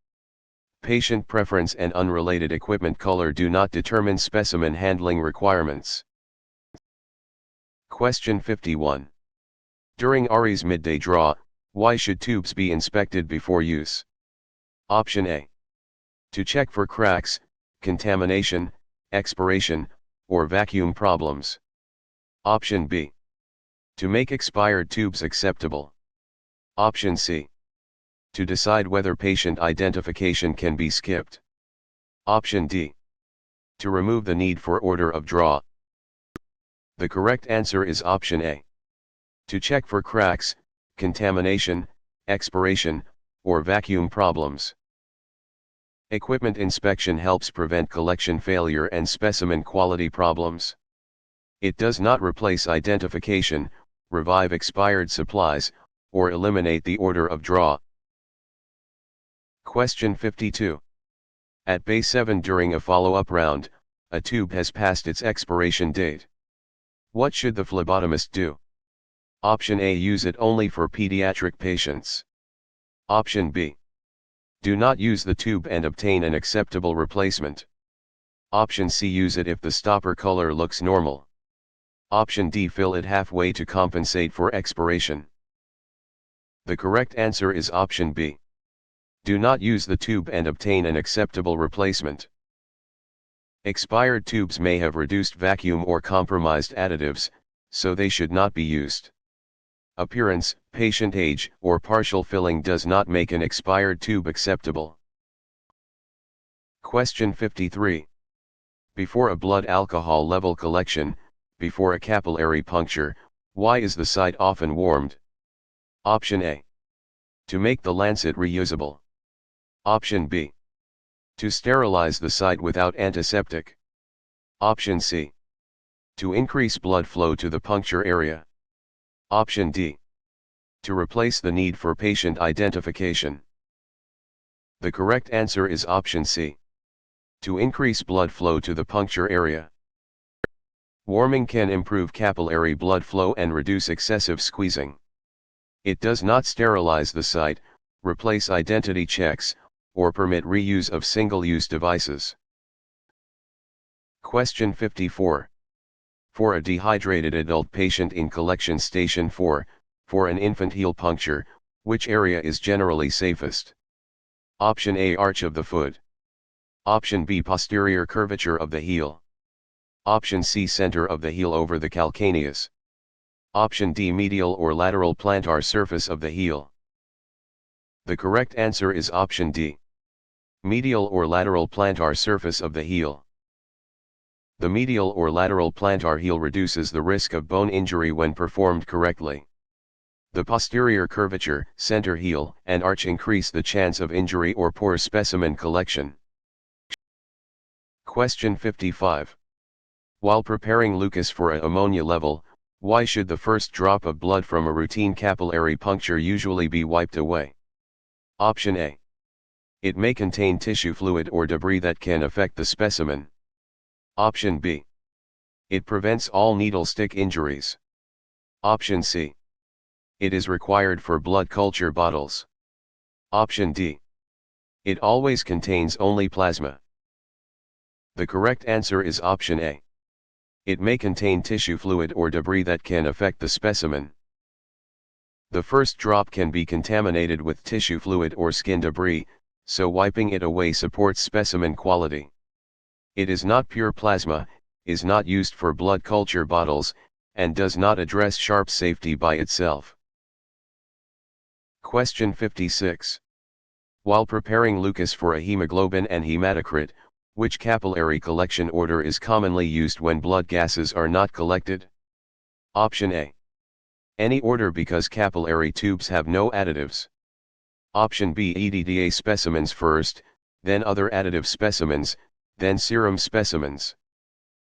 Patient preference and unrelated equipment color do not determine specimen handling requirements. Question 51. During ARI's midday draw, why should tubes be inspected before use? Option A, to check for cracks, contamination, expiration, or vacuum problems. Option B, to make expired tubes acceptable. Option C, to decide whether patient identification can be skipped. Option D, to remove the need for order of draw. The correct answer is option A, to check for cracks, contamination, expiration, or vacuum problems. Equipment inspection helps prevent collection failure and specimen quality problems. It does not replace identification, revive expired supplies, or eliminate the order of draw. Question 52. At Bay 7 during a follow-up round, a tube has passed its expiration date. What should the phlebotomist do? Option A, use it only for pediatric patients. Option B, do not use the tube and obtain an acceptable replacement. Option C, use it if the stopper color looks normal. Option D, fill it halfway to compensate for expiration. The correct answer is option B. Do not use the tube and obtain an acceptable replacement. Expired tubes may have reduced vacuum or compromised additives, so they should not be used. Appearance, patient age, or partial filling does not make an expired tube acceptable. Question 53. Before a blood alcohol level collection, before a capillary puncture, why is the site often warmed? Option A, to make the lancet reusable. Option B, To sterilize the site without antiseptic. Option C. To increase blood flow to the puncture area. Option D. To replace the need for patient identification. The correct answer is option C. To increase blood flow to the puncture area. Warming can improve capillary blood flow and reduce excessive squeezing. It does not sterilize the site, replace identity checks, or permit reuse of single-use devices. Question 54. For a dehydrated adult patient in collection station 4, for an infant heel puncture, which area is generally safest? Option A. Arch of the foot. Option B. Posterior curvature of the heel. Option C. Center of the heel over the calcaneus. Option D. Medial or lateral plantar surface of the heel. The correct answer is option D. Medial or lateral plantar surface of the heel. The medial or lateral plantar heel reduces the risk of bone injury when performed correctly. The posterior curvature, center heel, and arch increase the chance of injury or poor specimen collection. Question 55. While preparing Lucas for a ammonia level, why should the first drop of blood from a routine capillary puncture usually be wiped away? Option A. It may contain tissue fluid or debris that can affect the specimen. Option B. It prevents all needle stick injuries. Option C. It is required for blood culture bottles. Option D. It always contains only plasma. The correct answer is option A. It may contain tissue fluid or debris that can affect the specimen. The first drop can be contaminated with tissue fluid or skin debris, so wiping it away supports specimen quality. It is not pure plasma, is not used for blood culture bottles, and does not address sharp safety by itself. Question 56. While preparing Lucas for a hemoglobin and hematocrit, which capillary collection order is commonly used when blood gases are not collected? Option A. Any order because capillary tubes have no additives. Option B. EDTA specimens first, then other additive specimens, then serum specimens.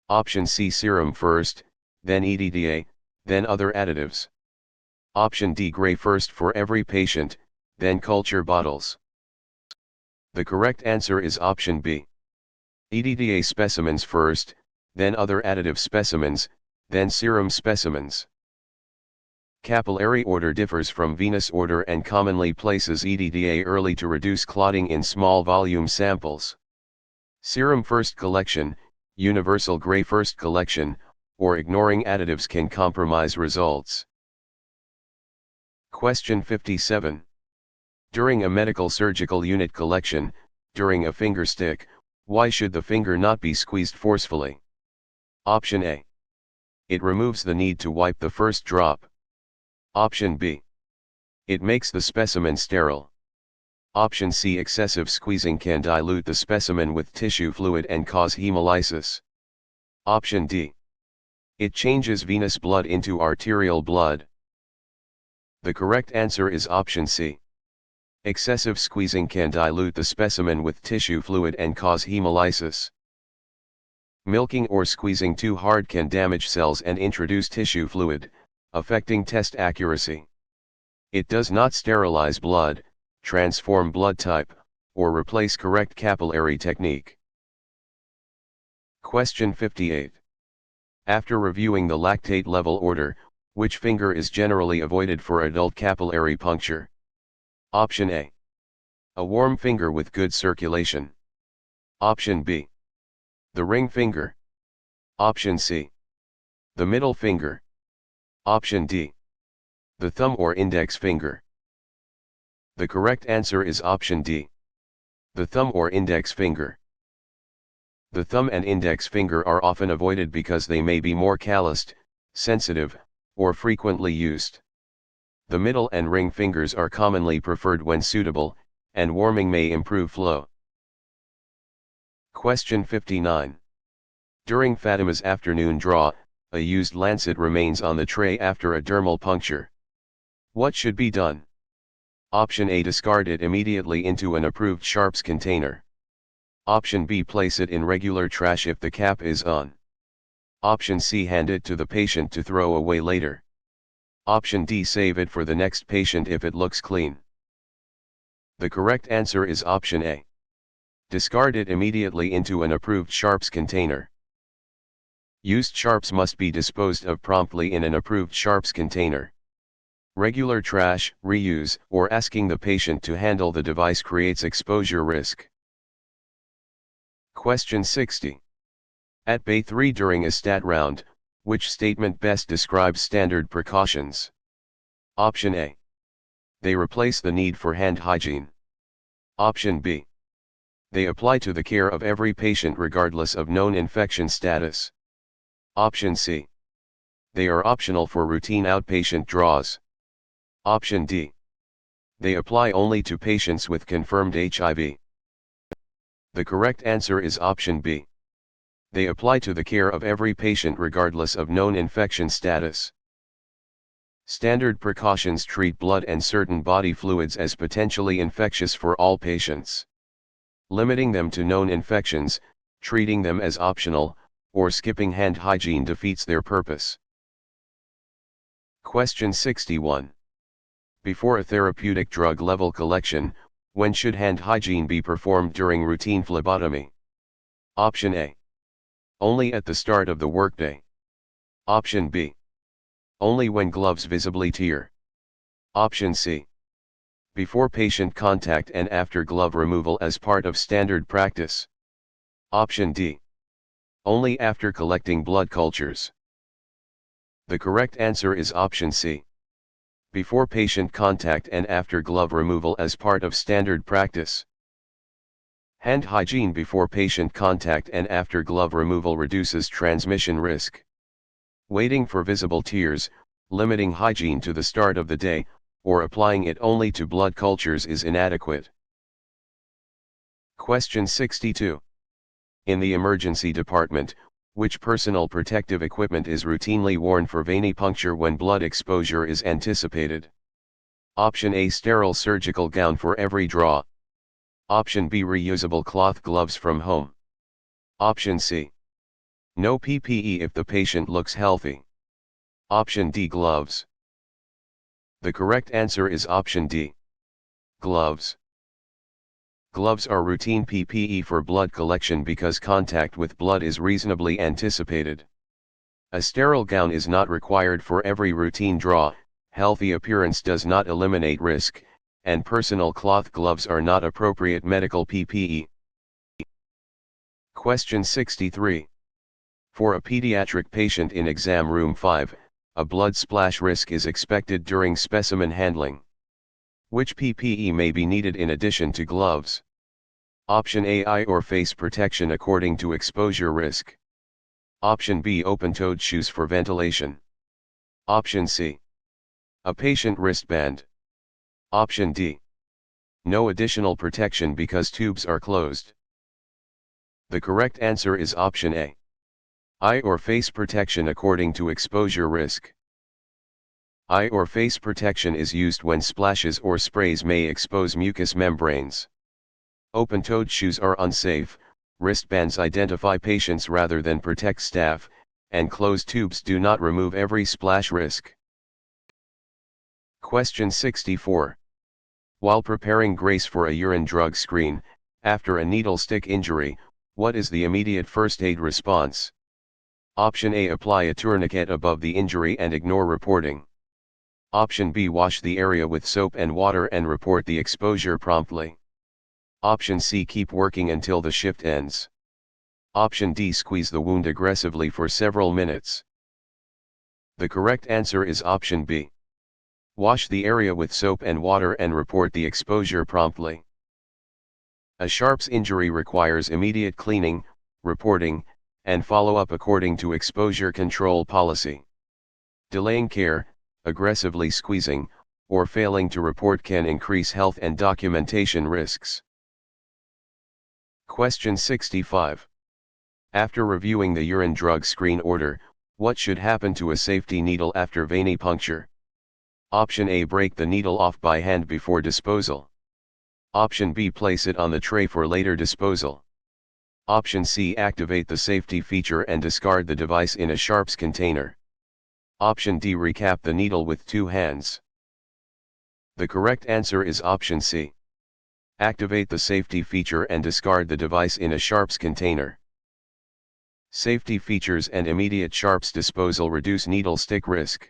Option C. Serum first, then EDTA, then other additives. Option D. Gray first for every patient, then culture bottles. The correct answer is option B. EDTA specimens first, then other additive specimens, then serum specimens. Capillary order differs from venous order and commonly places EDTA early to reduce clotting in small volume samples. Serum first collection, universal gray first collection, or ignoring additives can compromise results. Question 57. During a medical surgical unit collection, during a finger stick, why should the finger not be squeezed forcefully? Option A. It removes the need to wipe the first drop. Option B. It makes the specimen sterile. Option C. Excessive squeezing can dilute the specimen with tissue fluid and cause hemolysis. Option D. It changes venous blood into arterial blood. The correct answer is option C. Excessive squeezing can dilute the specimen with tissue fluid and cause hemolysis. Milking or squeezing too hard can damage cells and introduce tissue fluid, affecting test accuracy. It does not sterilize blood, transform blood type, or replace correct capillary technique. Question 58. After reviewing the lactate level order, which finger is generally avoided for adult capillary puncture? Option A. A warm finger with good circulation. Option B. The ring finger. Option C. The middle finger. Option D. The thumb or index finger. The correct answer is option D. The thumb or index finger. The thumb and index finger are often avoided because they may be more calloused, sensitive, or frequently used. The middle and ring fingers are commonly preferred when suitable, and warming may improve flow. Question 59. During Fatima's afternoon draw, a used lancet remains on the tray after a dermal puncture. What should be done? Option A. Discard it immediately into an approved sharps container. Option B, place it in regular trash if the cap is on. Option C, hand it to the patient to throw away later. Option D, save it for the next patient if it looks clean. The correct answer is option A. Discard it immediately into an approved sharps container. Used sharps must be disposed of promptly in an approved sharps container. Regular trash, reuse, or asking the patient to handle the device creates exposure risk. Question 60. At Bay 3 during a stat round, which statement best describes standard precautions? Option A. They replace the need for hand hygiene. Option B. They apply to the care of every patient regardless of known infection status. Option C. They are optional for routine outpatient draws. Option D. They apply only to patients with confirmed HIV. The correct answer is option B. They apply to the care of every patient regardless of known infection status. Standard precautions treat blood and certain body fluids as potentially infectious for all patients. Limiting them to known infections, treating them as optional, or skipping hand hygiene defeats their purpose. Question 61. Before a therapeutic drug level collection, when should hand hygiene be performed during routine phlebotomy? Option A. Only at the start of the workday. Option B. Only when gloves visibly tear. Option C. Before patient contact and after glove removal as part of standard practice. Option D. Only after collecting blood cultures. The correct answer is option C. Before patient contact and after glove removal as part of standard practice. Hand hygiene before patient contact and after glove removal reduces transmission risk. Waiting for visible tears, limiting hygiene to the start of the day, or applying it only to blood cultures is inadequate. Question 62. In the emergency department, which personal protective equipment is routinely worn for venipuncture when blood exposure is anticipated? Option A, sterile surgical gown for every draw. Option B, reusable cloth gloves from home. Option C. No PPE if the patient looks healthy. Option D, gloves. The correct answer is option D. Gloves. Gloves are routine PPE for blood collection because contact with blood is reasonably anticipated. A sterile gown is not required for every routine draw, healthy appearance does not eliminate risk, and personal cloth gloves are not appropriate medical PPE. Question 63. For a pediatric patient in exam room 5, a blood splash risk is expected during specimen handling. Which PPE may be needed in addition to gloves? Option A, eye or face protection according to exposure risk. Option B, open-toed shoes for ventilation. Option C. A patient wristband. Option D. No additional protection because tubes are closed. The correct answer is option A. Eye or face protection according to exposure risk. Eye or face protection is used when splashes or sprays may expose mucous membranes. Open-toed shoes are unsafe, wristbands identify patients rather than protect staff, and closed tubes do not remove every splash risk. Question 64. While preparing Grace for a urine drug screen, after a needle stick injury, what is the immediate first aid response? Option A, apply a tourniquet above the injury and ignore reporting. Option B, wash the area with soap and water and report the exposure promptly. Option C, keep working until the shift ends. Option D, squeeze the wound aggressively for several minutes. The correct answer is option B. Wash the area with soap and water and report the exposure promptly. A sharps injury requires immediate cleaning, reporting, and follow-up according to exposure control policy. Delaying care, aggressively squeezing, or failing to report can increase health and documentation risks. Question 65. After reviewing the urine drug screen order, what should happen to a safety needle after venipuncture? Option A, break the needle off by hand before disposal. Option B, place it on the tray for later disposal. Option C. Activate the safety feature and discard the device in a sharps container. Option D. Recap the needle with 2 hands. The correct answer is option C. Activate the safety feature and discard the device in a sharps container. Safety features and immediate sharps disposal reduce needle stick risk.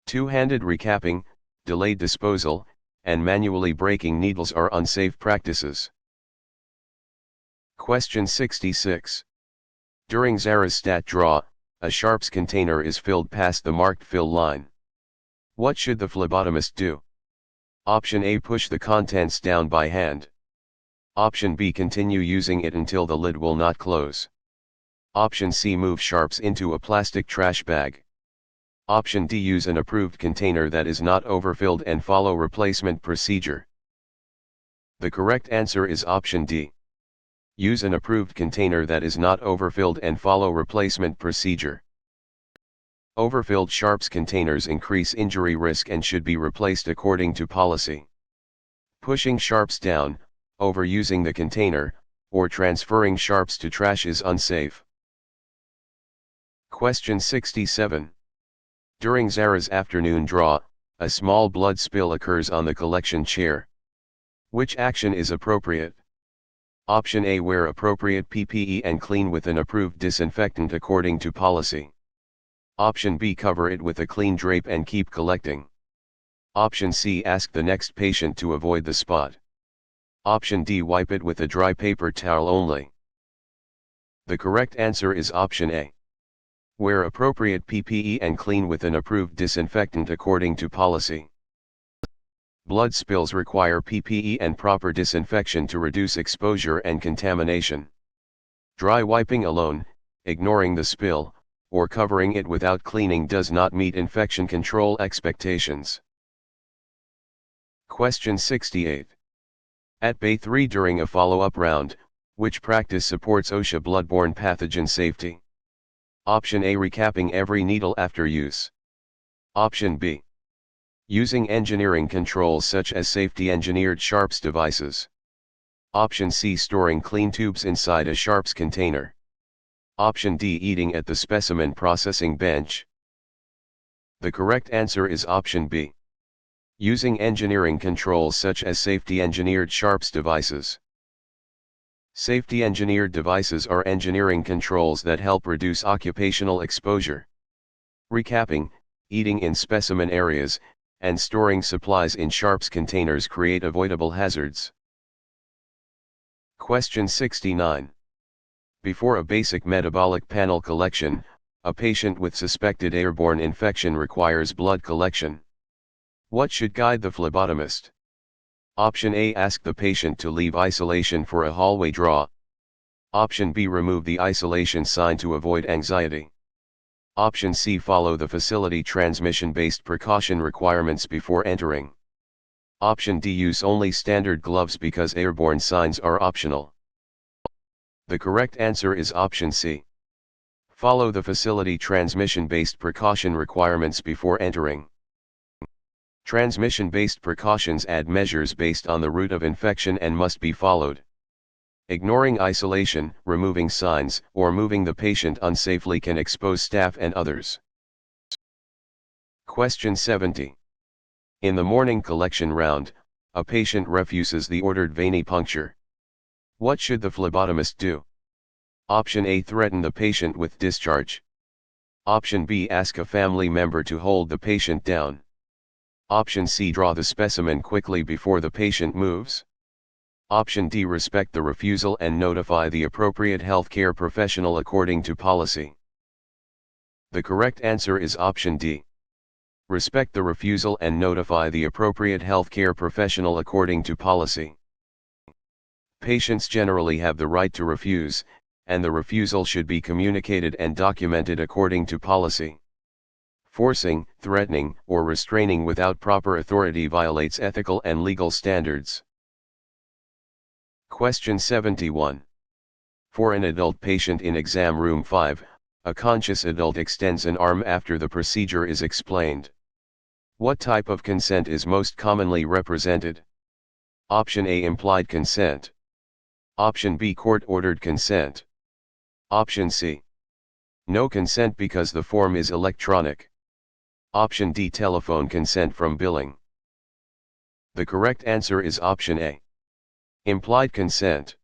Two-handed recapping, delayed disposal, and manually breaking needles are unsafe practices. Question 66. During Zara's stat draw, a sharps container is filled past the marked fill line. What should the phlebotomist do? Option A. Push the contents down by hand. Option B. Continue using it until the lid will not close. Option C. Move sharps into a plastic trash bag. Option D. Use an approved container that is not overfilled and follow replacement procedure. The correct answer is option D. Use an approved container that is not overfilled and follow replacement procedure. Overfilled sharps containers increase injury risk and should be replaced according to policy. Pushing sharps down, overusing the container, or transferring sharps to trash is unsafe. Question 67. During Zara's afternoon draw, a small blood spill occurs on the collection chair. Which action is appropriate? Option A. Wear appropriate PPE and clean with an approved disinfectant according to policy. Option B. Cover it with a clean drape and keep collecting. Option C. Ask the next patient to avoid the spot. Option D. Wipe it with a dry paper towel only. The correct answer is option A. Wear appropriate PPE and clean with an approved disinfectant according to policy. Blood spills require PPE and proper disinfection to reduce exposure and contamination. Dry wiping alone, ignoring the spill, or covering it without cleaning does not meet infection control expectations. Question 68. At Bay 3 during a follow-up round, which practice supports OSHA bloodborne pathogen safety? Option A. Recapping every needle after use. Option B. Using engineering controls such as safety-engineered sharps devices. Option C. Storing clean tubes inside a sharps container. Option D. Eating at the specimen processing bench. The correct answer is option B. Using engineering controls such as safety-engineered sharps devices. Safety-engineered devices are engineering controls that help reduce occupational exposure. Recapping, eating in specimen areas, and storing supplies in sharps containers create avoidable hazards. Question 69. Before a basic metabolic panel collection, a patient with suspected airborne infection requires blood collection. What should guide the phlebotomist? Option A. Ask the patient to leave isolation for a hallway draw. Option B. Remove the isolation sign to avoid anxiety. Option C. Follow the facility transmission-based precaution requirements before entering. Option D. Use only standard gloves because airborne signs are optional. The correct answer is option C. Follow the facility transmission-based precaution requirements before entering. Transmission-based precautions add measures based on the route of infection and must be followed. Ignoring isolation, removing signs, or moving the patient unsafely can expose staff and others. Question 70. In the morning collection round, a patient refuses the ordered venipuncture. What should the phlebotomist do? Option A. Threaten the patient with discharge. Option B. Ask a family member to hold the patient down. Option C. Draw the specimen quickly before the patient moves. Option D. Respect the refusal and notify the appropriate healthcare professional according to policy. The correct answer is option D. Respect the refusal and notify the appropriate healthcare professional according to policy. Patients generally have the right to refuse, and the refusal should be communicated and documented according to policy. Forcing, threatening, or restraining without proper authority violates ethical and legal standards. Question 71. For an adult patient in exam room 5, a conscious adult extends an arm after the procedure is explained. What type of consent is most commonly represented? Option A. Implied consent. Option B, court-ordered consent. Option C, no consent because the form is electronic. Option D, telephone consent from billing. The correct answer is option A, implied consent.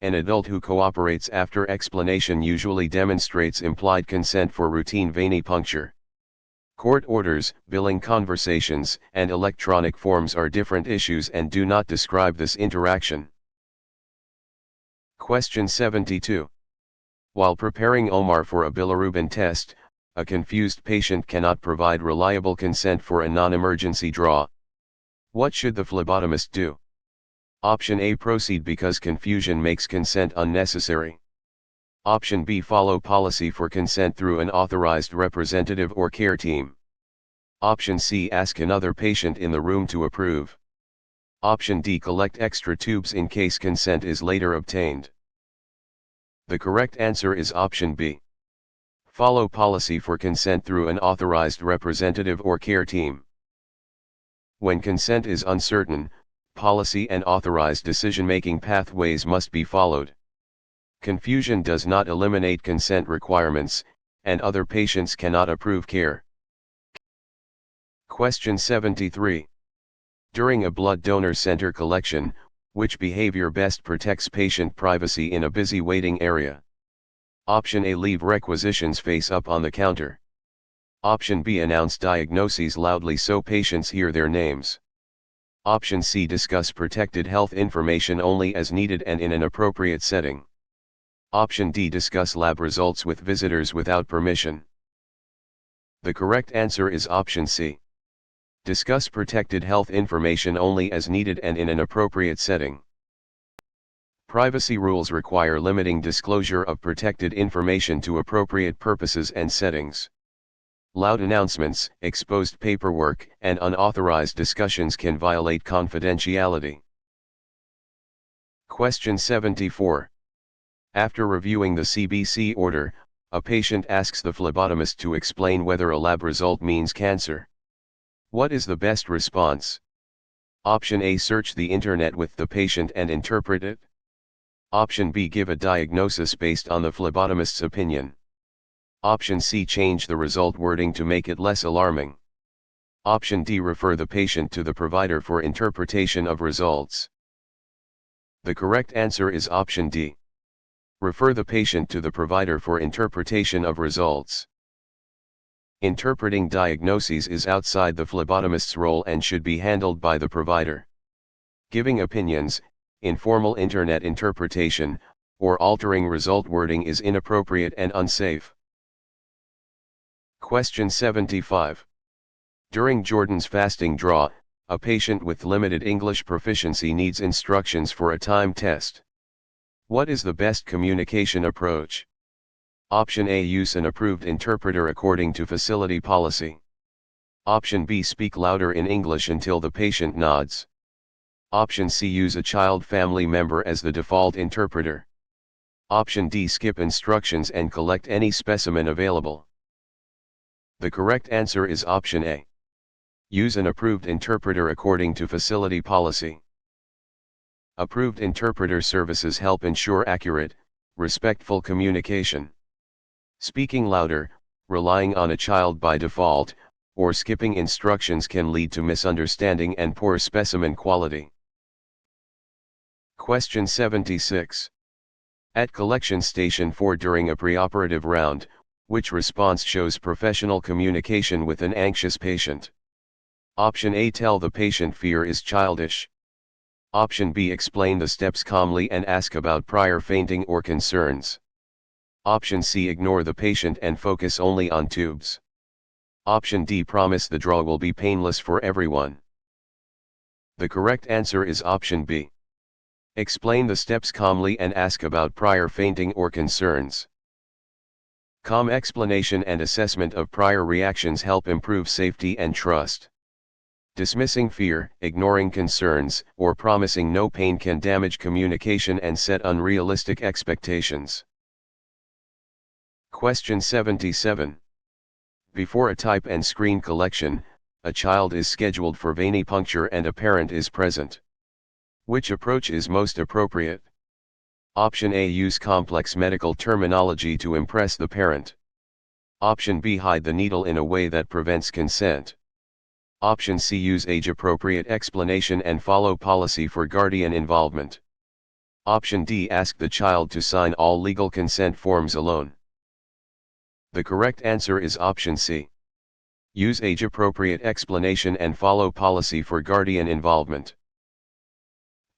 An adult who cooperates after explanation usually demonstrates implied consent for routine venipuncture. Court orders, billing conversations, and electronic forms are different issues and do not describe this interaction. Question 72. While preparing Omar for a bilirubin test, a confused patient cannot provide reliable consent for a non-emergency draw. What should the phlebotomist do? Option A, proceed because confusion makes consent unnecessary. Option B, follow policy for consent through an authorized representative or care team. Option C, ask another patient in the room to approve. Option D, collect extra tubes in case consent is later obtained. The correct answer is option B, follow policy for consent through an authorized representative or care team. When consent is uncertain, policy and authorized decision-making pathways must be followed. Confusion does not eliminate consent requirements, and other patients cannot approve care. Question 73. During a blood donor center collection, which behavior best protects patient privacy in a busy waiting area? Option A, leave requisitions face up on the counter. Option B, announce diagnoses loudly so patients hear their names. Option C, discuss protected health information only as needed and in an appropriate setting. Option D, discuss lab results with visitors without permission. The correct answer is option C, discuss protected health information only as needed and in an appropriate setting. Privacy rules require limiting disclosure of protected information to appropriate purposes and settings. Loud announcements, exposed paperwork, and unauthorized discussions can violate confidentiality. Question 74. After reviewing the CBC order, a patient asks the phlebotomist to explain whether a lab result means cancer. What is the best response? Option A, search the internet with the patient and interpret it. Option B, give a diagnosis based on the phlebotomist's opinion. Option C, change the result wording to make it less alarming. Option D, refer the patient to the provider for interpretation of results. The correct answer is option D, refer the patient to the provider for interpretation of results. Interpreting diagnoses is outside the phlebotomist's role and should be handled by the provider. Giving opinions, informal internet interpretation, or altering result wording is inappropriate and unsafe. Question 75. During Jordan's fasting draw, a patient with limited English proficiency needs instructions for a time test. What is the best communication approach? Option A, use an approved interpreter according to facility policy. Option B, speak louder in English until the patient nods. Option C, use a child family member as the default interpreter. Option D, skip instructions and collect any specimen available. The correct answer is option A, use an approved interpreter according to facility policy. Approved interpreter services help ensure accurate, respectful communication. Speaking louder, relying on a child by default, or skipping instructions can lead to misunderstanding and poor specimen quality. Question 76. At collection station 4 during a preoperative round, which response shows professional communication with an anxious patient? Option A, tell the patient fear is childish. Option B, explain the steps calmly and ask about prior fainting or concerns. Option C, ignore the patient and focus only on tubes. Option D, promise the draw will be painless for everyone. The correct answer is option B, explain the steps calmly and ask about prior fainting or concerns. Calm explanation and assessment of prior reactions help improve safety and trust. Dismissing fear, ignoring concerns, or promising no pain can damage communication and set unrealistic expectations. Question 77. Before a type and screen collection, a child is scheduled for venipuncture and a parent is present. Which approach is most appropriate? Option A. Use complex medical terminology to impress the parent. Option B. Hide the needle in a way that prevents consent. Option C. Use age-appropriate explanation and follow policy for guardian involvement. Option D. Ask the child to sign all legal consent forms alone. The correct answer is option C. Use age-appropriate explanation and follow policy for guardian involvement.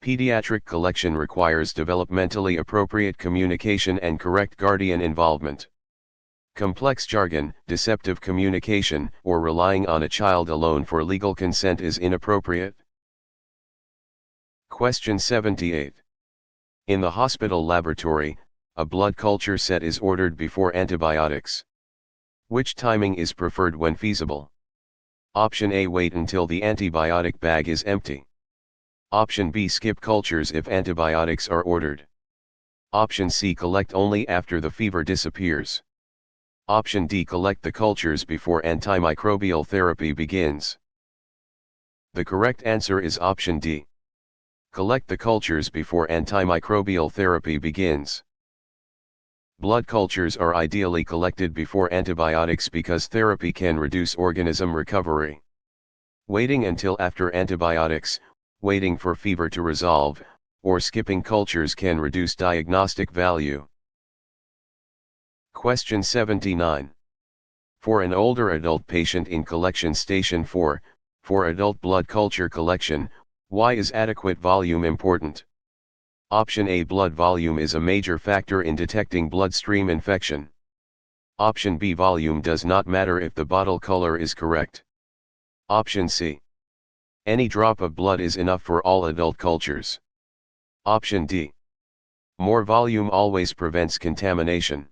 Pediatric collection requires developmentally appropriate communication and correct guardian involvement. Complex jargon, deceptive communication, or relying on a child alone for legal consent is inappropriate. Question 78. In the hospital laboratory, a blood culture set is ordered before antibiotics. Which timing is preferred when feasible? Option A. Wait until the antibiotic bag is empty. Option B. Skip cultures if antibiotics are ordered. Option C. Collect only after the fever disappears. Option D. Collect the cultures before antimicrobial therapy begins. The correct answer is option D. Collect the cultures before antimicrobial therapy begins. Blood cultures are ideally collected before antibiotics because therapy can reduce organism recovery. Waiting until after antibiotics, waiting for fever to resolve, or skipping cultures can reduce diagnostic value. Question 79. For an older adult patient in collection station 4, for adult blood culture collection, why is adequate volume important? Option A. Blood volume is a major factor in detecting bloodstream infection. Option B. Volume does not matter if the bottle color is correct. Option C. Any drop of blood is enough for all adult cultures. Option D. More volume always prevents contamination.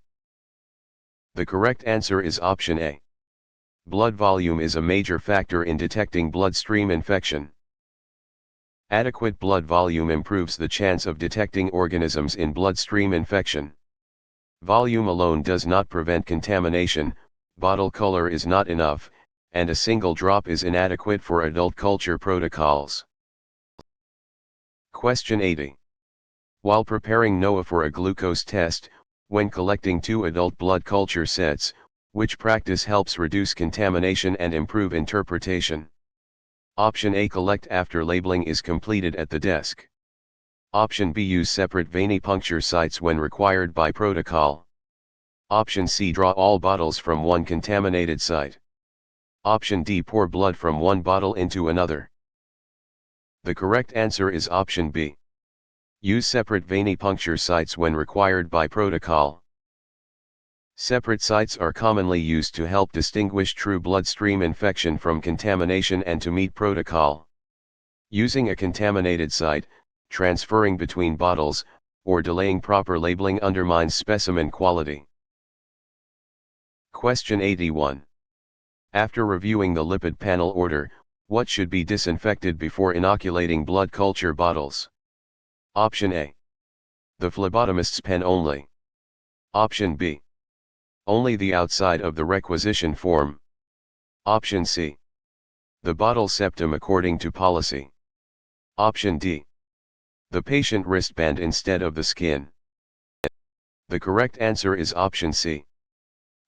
The correct answer is option A. Blood volume is a major factor in detecting bloodstream infection. Adequate blood volume improves the chance of detecting organisms in bloodstream infection. Volume alone does not prevent contamination, bottle color is not enough, and a single drop is inadequate for adult culture protocols. Question 80. While preparing NOAA for a glucose test, when collecting 2 adult blood culture sets, which practice helps reduce contamination and improve interpretation? Option A. Collect after labeling is completed at the desk. Option B. Use separate venipuncture sites when required by protocol. Option C. Draw all bottles from one contaminated site. Option D. Pour blood from one bottle into another. The correct answer is option B. Use separate venipuncture sites when required by protocol. Separate sites are commonly used to help distinguish true bloodstream infection from contamination and to meet protocol. Using a contaminated site, transferring between bottles, or delaying proper labeling undermines specimen quality. Question 81. After reviewing the lipid panel order, what should be disinfected before inoculating blood culture bottles? Option A. The phlebotomist's pen only. Option B. Only the outside of the requisition form. Option C. The bottle septum according to policy. Option D. The patient wristband instead of the skin. The correct answer is option C.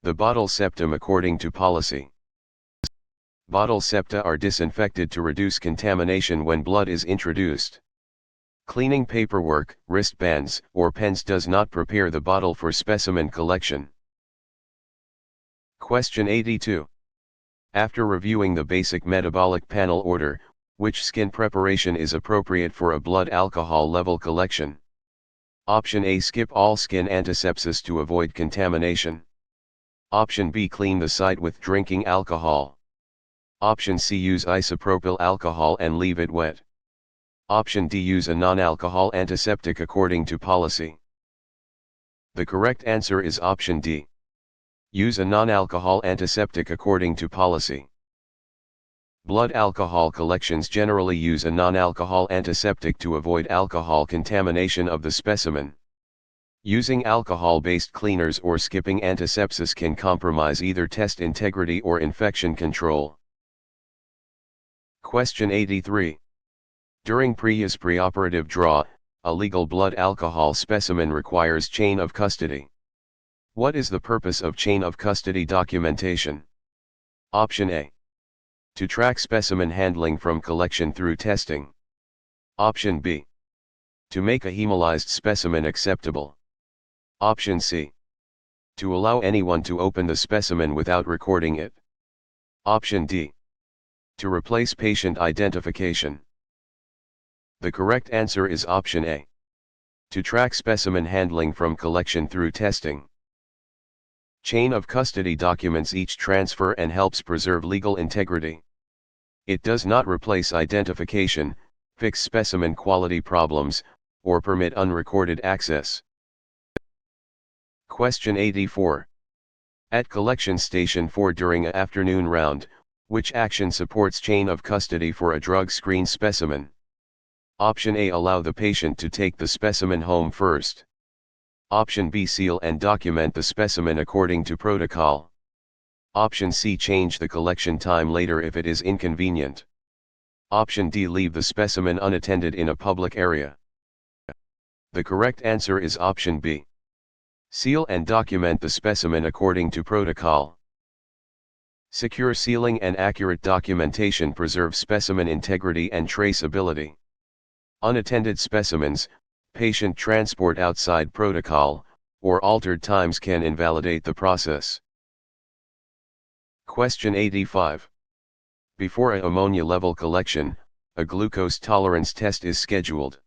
The bottle septum according to policy. Bottle septa are disinfected to reduce contamination when blood is introduced. Cleaning paperwork, wristbands, or pens does not prepare the bottle for specimen collection. Question 82. After reviewing the basic metabolic panel order, which skin preparation is appropriate for a blood alcohol level collection? Option A. Skip all skin antisepsis to avoid contamination. Option B. Clean the site with drinking alcohol. Option C. Use isopropyl alcohol and leave it wet. Option D. Use a non-alcohol antiseptic according to policy. The correct answer is option D. Use a non-alcohol antiseptic according to policy. Blood alcohol collections generally use a non-alcohol antiseptic to avoid alcohol contamination of the specimen. Using alcohol-based cleaners or skipping antisepsis can compromise either test integrity or infection control. Question 83. During preoperative draw, a legal blood alcohol specimen requires chain of custody. What is the purpose of chain of custody documentation? Option A. To track specimen handling from collection through testing. Option B. To make a hemolyzed specimen acceptable. Option C. To allow anyone to open the specimen without recording it. Option D. To replace patient identification. The correct answer is option A. To track specimen handling from collection through testing. Chain of custody documents each transfer and helps preserve legal integrity. It does not replace identification, fix specimen quality problems, or permit unrecorded access. Question 84. At collection station 4 during an afternoon round, which action supports chain of custody for a drug screen specimen? Option A. Allow the patient to take the specimen home first. Option B. Seal and document the specimen according to protocol. Option C. Change the collection time later if it is inconvenient. Option D. Leave the specimen unattended in a public area. The correct answer is option B. Seal and document the specimen according to protocol. Secure sealing and accurate documentation preserve specimen integrity and traceability. Unattended specimens, patient transport outside protocol, or altered times can invalidate the process. Question 85. Before a ammonia level collection, a glucose tolerance test is scheduled.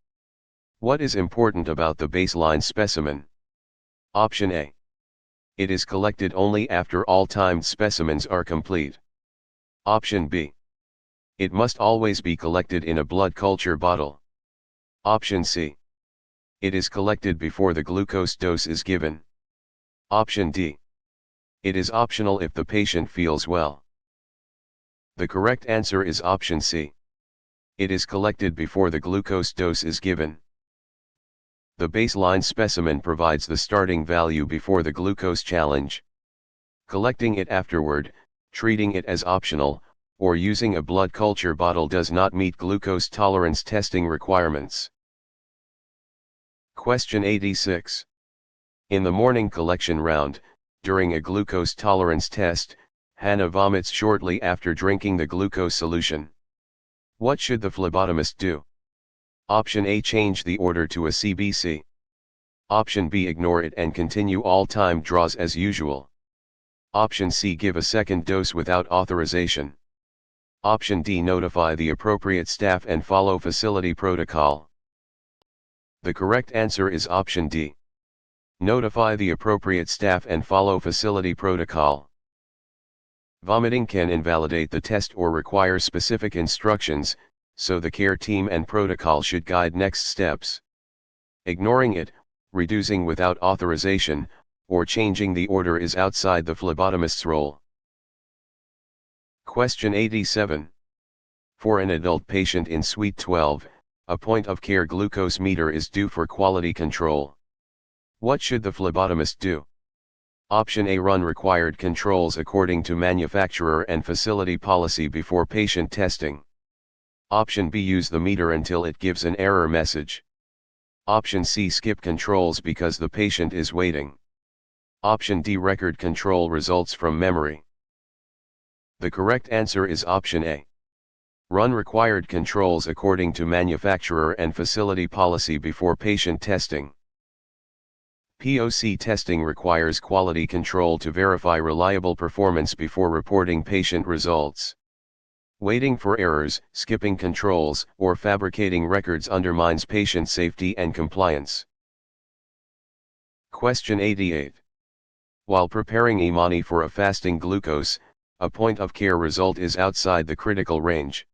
What is important about the baseline specimen? Option A. It is collected only after all timed specimens are complete. Option B. It must always be collected in a blood culture bottle. Option C. It is collected before the glucose dose is given. Option D. It is optional if the patient feels well. The correct answer is option C. It is collected before the glucose dose is given. The baseline specimen provides the starting value before the glucose challenge. Collecting it afterward, treating it as optional, or using a blood culture bottle does not meet glucose tolerance testing requirements. Question 86. In the morning collection round, during a glucose tolerance test, Hannah vomits shortly after drinking the glucose solution. What should the phlebotomist do? Option A. Change the order to a CBC. Option B. Ignore it and continue all time draws as usual. Option C. Give a second dose without authorization. Option D. Notify the appropriate staff and follow facility protocol. The correct answer is option D. Notify the appropriate staff and follow facility protocol. Vomiting can invalidate the test or require specific instructions, so the care team and protocol should guide next steps. Ignoring it, reducing without authorization, or changing the order is outside the phlebotomist's role. Question 87. For an adult patient in Suite 12, a point-of-care glucose meter is due for quality control. What should the phlebotomist do? Option A. Run required controls according to manufacturer and facility policy before patient testing. Option B. Use the meter until it gives an error message. Option C. Skip controls because the patient is waiting. Option D. Record control results from memory. The correct answer is option A. Run required controls according to manufacturer and facility policy before patient testing. POC testing requires quality control to verify reliable performance before reporting patient results. Waiting for errors, skipping controls, or fabricating records undermines patient safety and compliance. Question 88. While preparing Imani for a fasting glucose, a point-of-care result is outside the critical range.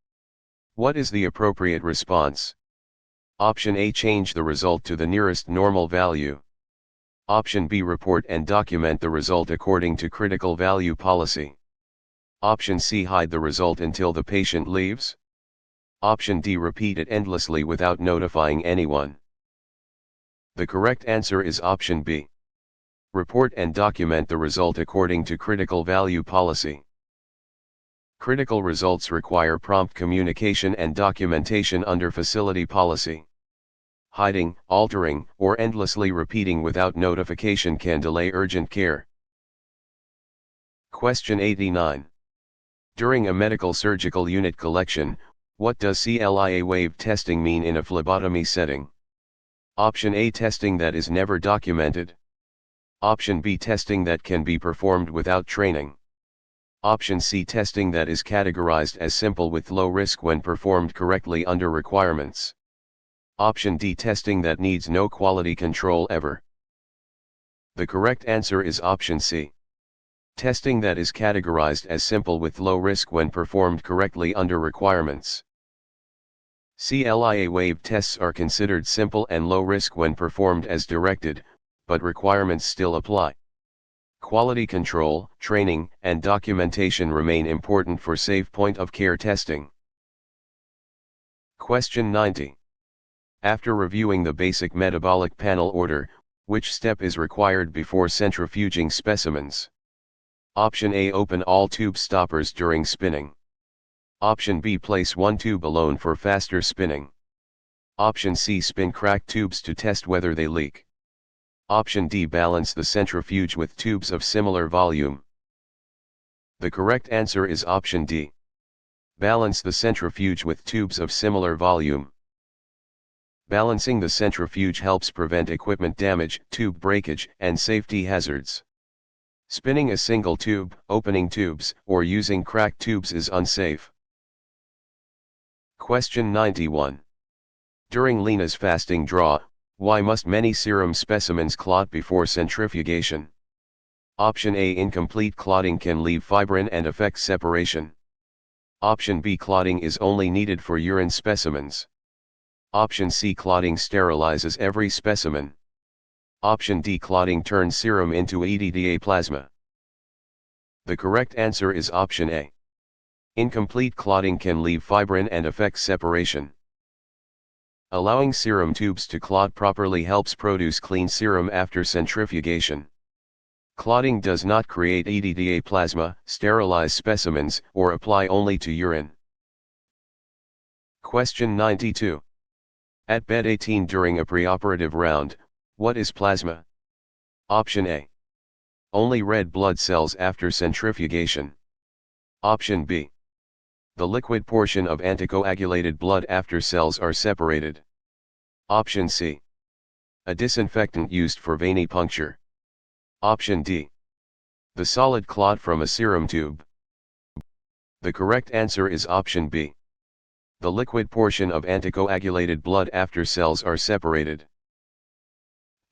What is the appropriate response? Option A. Change the result to the nearest normal value. Option B. Report and document the result according to critical value policy. Option C. Hide the result until the patient leaves. Option D. Repeat it endlessly without notifying anyone. The correct answer is option B. Report and document the result according to critical value policy. Critical results require prompt communication and documentation under facility policy. Hiding, altering, or endlessly repeating without notification can delay urgent care. Question 89. During a medical surgical unit collection, what does CLIA wave testing mean in a phlebotomy setting? Option A, testing that is never documented. Option B, testing that can be performed without training. Option C, testing that is categorized as simple with low risk when performed correctly under requirements. Option D, testing that needs no quality control ever. The correct answer is option C. Testing that is categorized as simple with low risk when performed correctly under requirements. CLIA wave tests are considered simple and low risk when performed as directed, but requirements still apply. Quality control, training, and documentation remain important for safe point-of-care testing. Question 90. After reviewing the basic metabolic panel order, which step is required before centrifuging specimens? Option A, open all tube stoppers during spinning. Option B, place one tube alone for faster spinning. Option C, spin cracked tubes to test whether they leak. Option D, balance the centrifuge with tubes of similar volume. The correct answer is option D. Balance the centrifuge with tubes of similar volume. Balancing the centrifuge helps prevent equipment damage, tube breakage, and safety hazards. Spinning a single tube, opening tubes, or using cracked tubes is unsafe. Question 91. During Lena's fasting draw, why must many serum specimens clot before centrifugation? Option A, incomplete clotting can leave fibrin and affect separation. Option B, clotting is only needed for urine specimens. Option C, clotting sterilizes every specimen. Option D, clotting turns serum into EDTA plasma. The correct answer is option A. Incomplete clotting can leave fibrin and affect separation. Allowing serum tubes to clot properly helps produce clean serum after centrifugation. Clotting does not create EDTA plasma, sterilize specimens, or apply only to urine. Question 92. At bed 18 during a preoperative round, what is plasma? Option A. Only red blood cells after centrifugation. Option B. The liquid portion of anticoagulated blood after cells are separated. Option C. A disinfectant used for venipuncture. Option D. The solid clot from a serum tube. The correct answer is option B. The liquid portion of anticoagulated blood after cells are separated.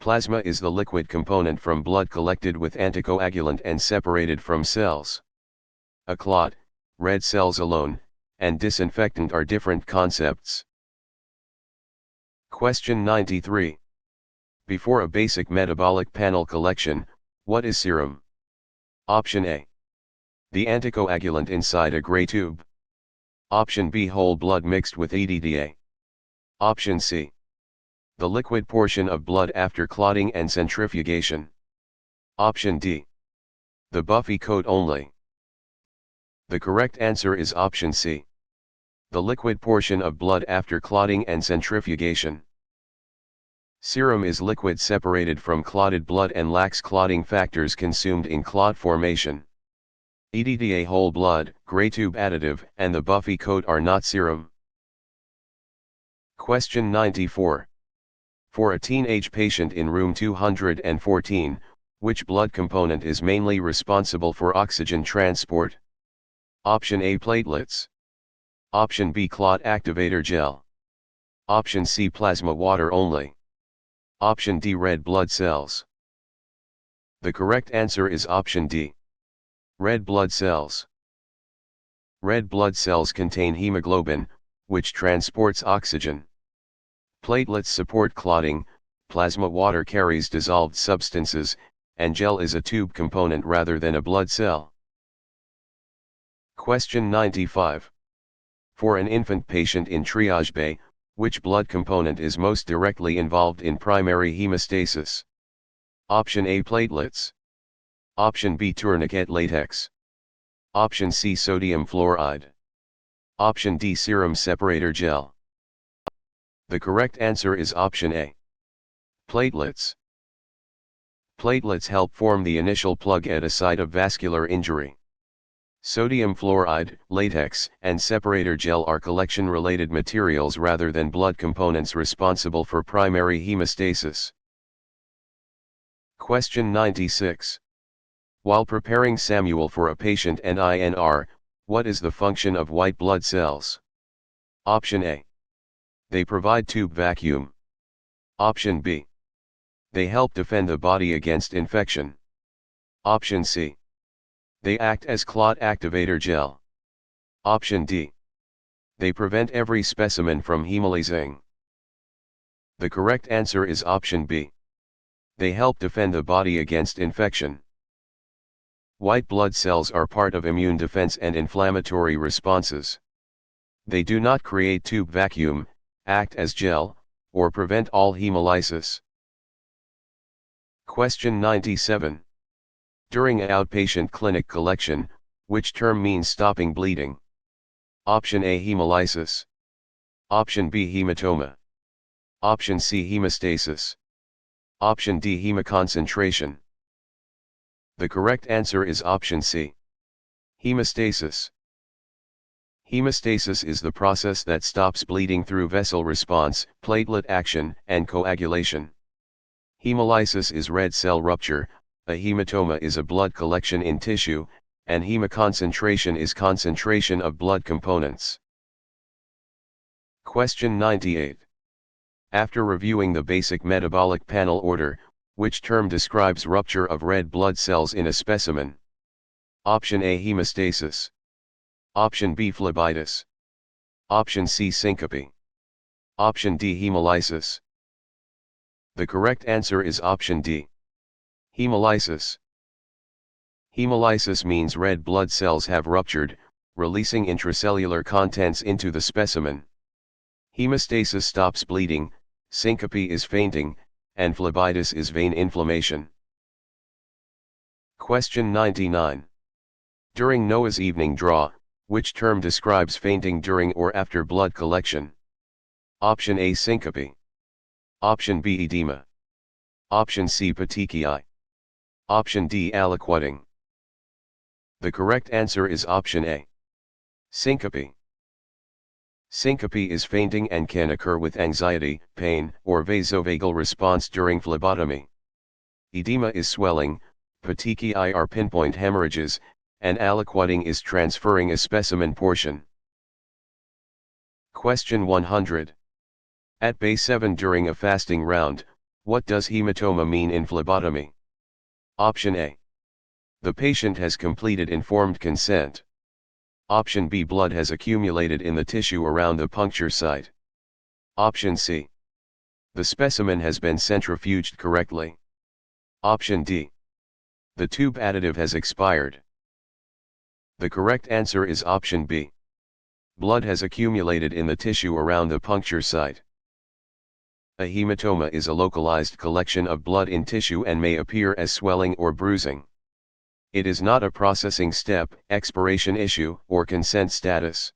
Plasma is the liquid component from blood collected with anticoagulant and separated from cells. A clot, red cells alone, and disinfectant are different concepts. Question 93. Before a basic metabolic panel collection, what is serum? Option A. The anticoagulant inside a gray tube. Option B, whole blood mixed with EDTA. Option C. The liquid portion of blood after clotting and centrifugation. Option D. The buffy coat only. The correct answer is option C. The liquid portion of blood after clotting and centrifugation. Serum is liquid separated from clotted blood and lacks clotting factors consumed in clot formation. EDTA whole blood, gray tube additive, and the buffy coat are not serum. Question 94. For a teenage patient in room 214, which blood component is mainly responsible for oxygen transport? Option A, platelets. Option B, clot activator gel. Option C, plasma water only. Option D, red blood cells. The correct answer is option D. Red blood cells. Red blood cells contain hemoglobin, which transports oxygen. Platelets support clotting, plasma water carries dissolved substances, and gel is a tube component rather than a blood cell. Question 95. For an infant patient in triage bay, which blood component is most directly involved in primary hemostasis? Option A, platelets. Option B, tourniquet latex. Option C, sodium fluoride. Option D, serum separator gel. The correct answer is option A. Platelets. Platelets help form the initial plug at a site of vascular injury. Sodium fluoride, latex, and separator gel are collection-related materials rather than blood components responsible for primary hemostasis. Question 96. While preparing Samuel for a patient NINR, what is the function of white blood cells? Option A. They provide tube vacuum. Option B. They help defend the body against infection. Option C. They act as clot activator gel. Option D. They prevent every specimen from hemolyzing. The correct answer is option B. They help defend the body against infection. White blood cells are part of immune defense and inflammatory responses. They do not create tube vacuum, act as gel, or prevent all hemolysis. Question 97. During an outpatient clinic collection, which term means stopping bleeding? Option A, hemolysis. Option B, hematoma. Option C, hemostasis. Option D, hemoconcentration. The correct answer is option C. Hemostasis. Hemostasis is the process that stops bleeding through vessel response, platelet action, and coagulation. Hemolysis is red cell rupture, a hematoma is a blood collection in tissue, and hemoconcentration is concentration of blood components. Question 98. After reviewing the basic metabolic panel order, which term describes rupture of red blood cells in a specimen? Option A, hemostasis. Option B, phlebitis. Option C, syncope. Option D, hemolysis. The correct answer is option D. Hemolysis. Hemolysis means red blood cells have ruptured, releasing intracellular contents into the specimen. Hemostasis stops bleeding, syncope is fainting, and phlebitis is vein inflammation. Question 99. During Noah's evening draw, which term describes fainting during or after blood collection? Option A, syncope. Option B, edema. Option C, petechiae. Option D, aliquoting. The correct answer is option A. Syncope. Syncope is fainting and can occur with anxiety, pain, or vasovagal response during phlebotomy. Edema is swelling, petechiae are pinpoint hemorrhages, and aliquoting is transferring a specimen portion. Question 100. At Bay 7 during a fasting round, what does hematoma mean in phlebotomy? Option A. The patient has completed informed consent. Option B, blood has accumulated in the tissue around the puncture site. Option C. The specimen has been centrifuged correctly. Option D. The tube additive has expired. The correct answer is option B. Blood has accumulated in the tissue around the puncture site. A hematoma is a localized collection of blood in tissue and may appear as swelling or bruising. It is not a processing step, expiration issue, or consent status.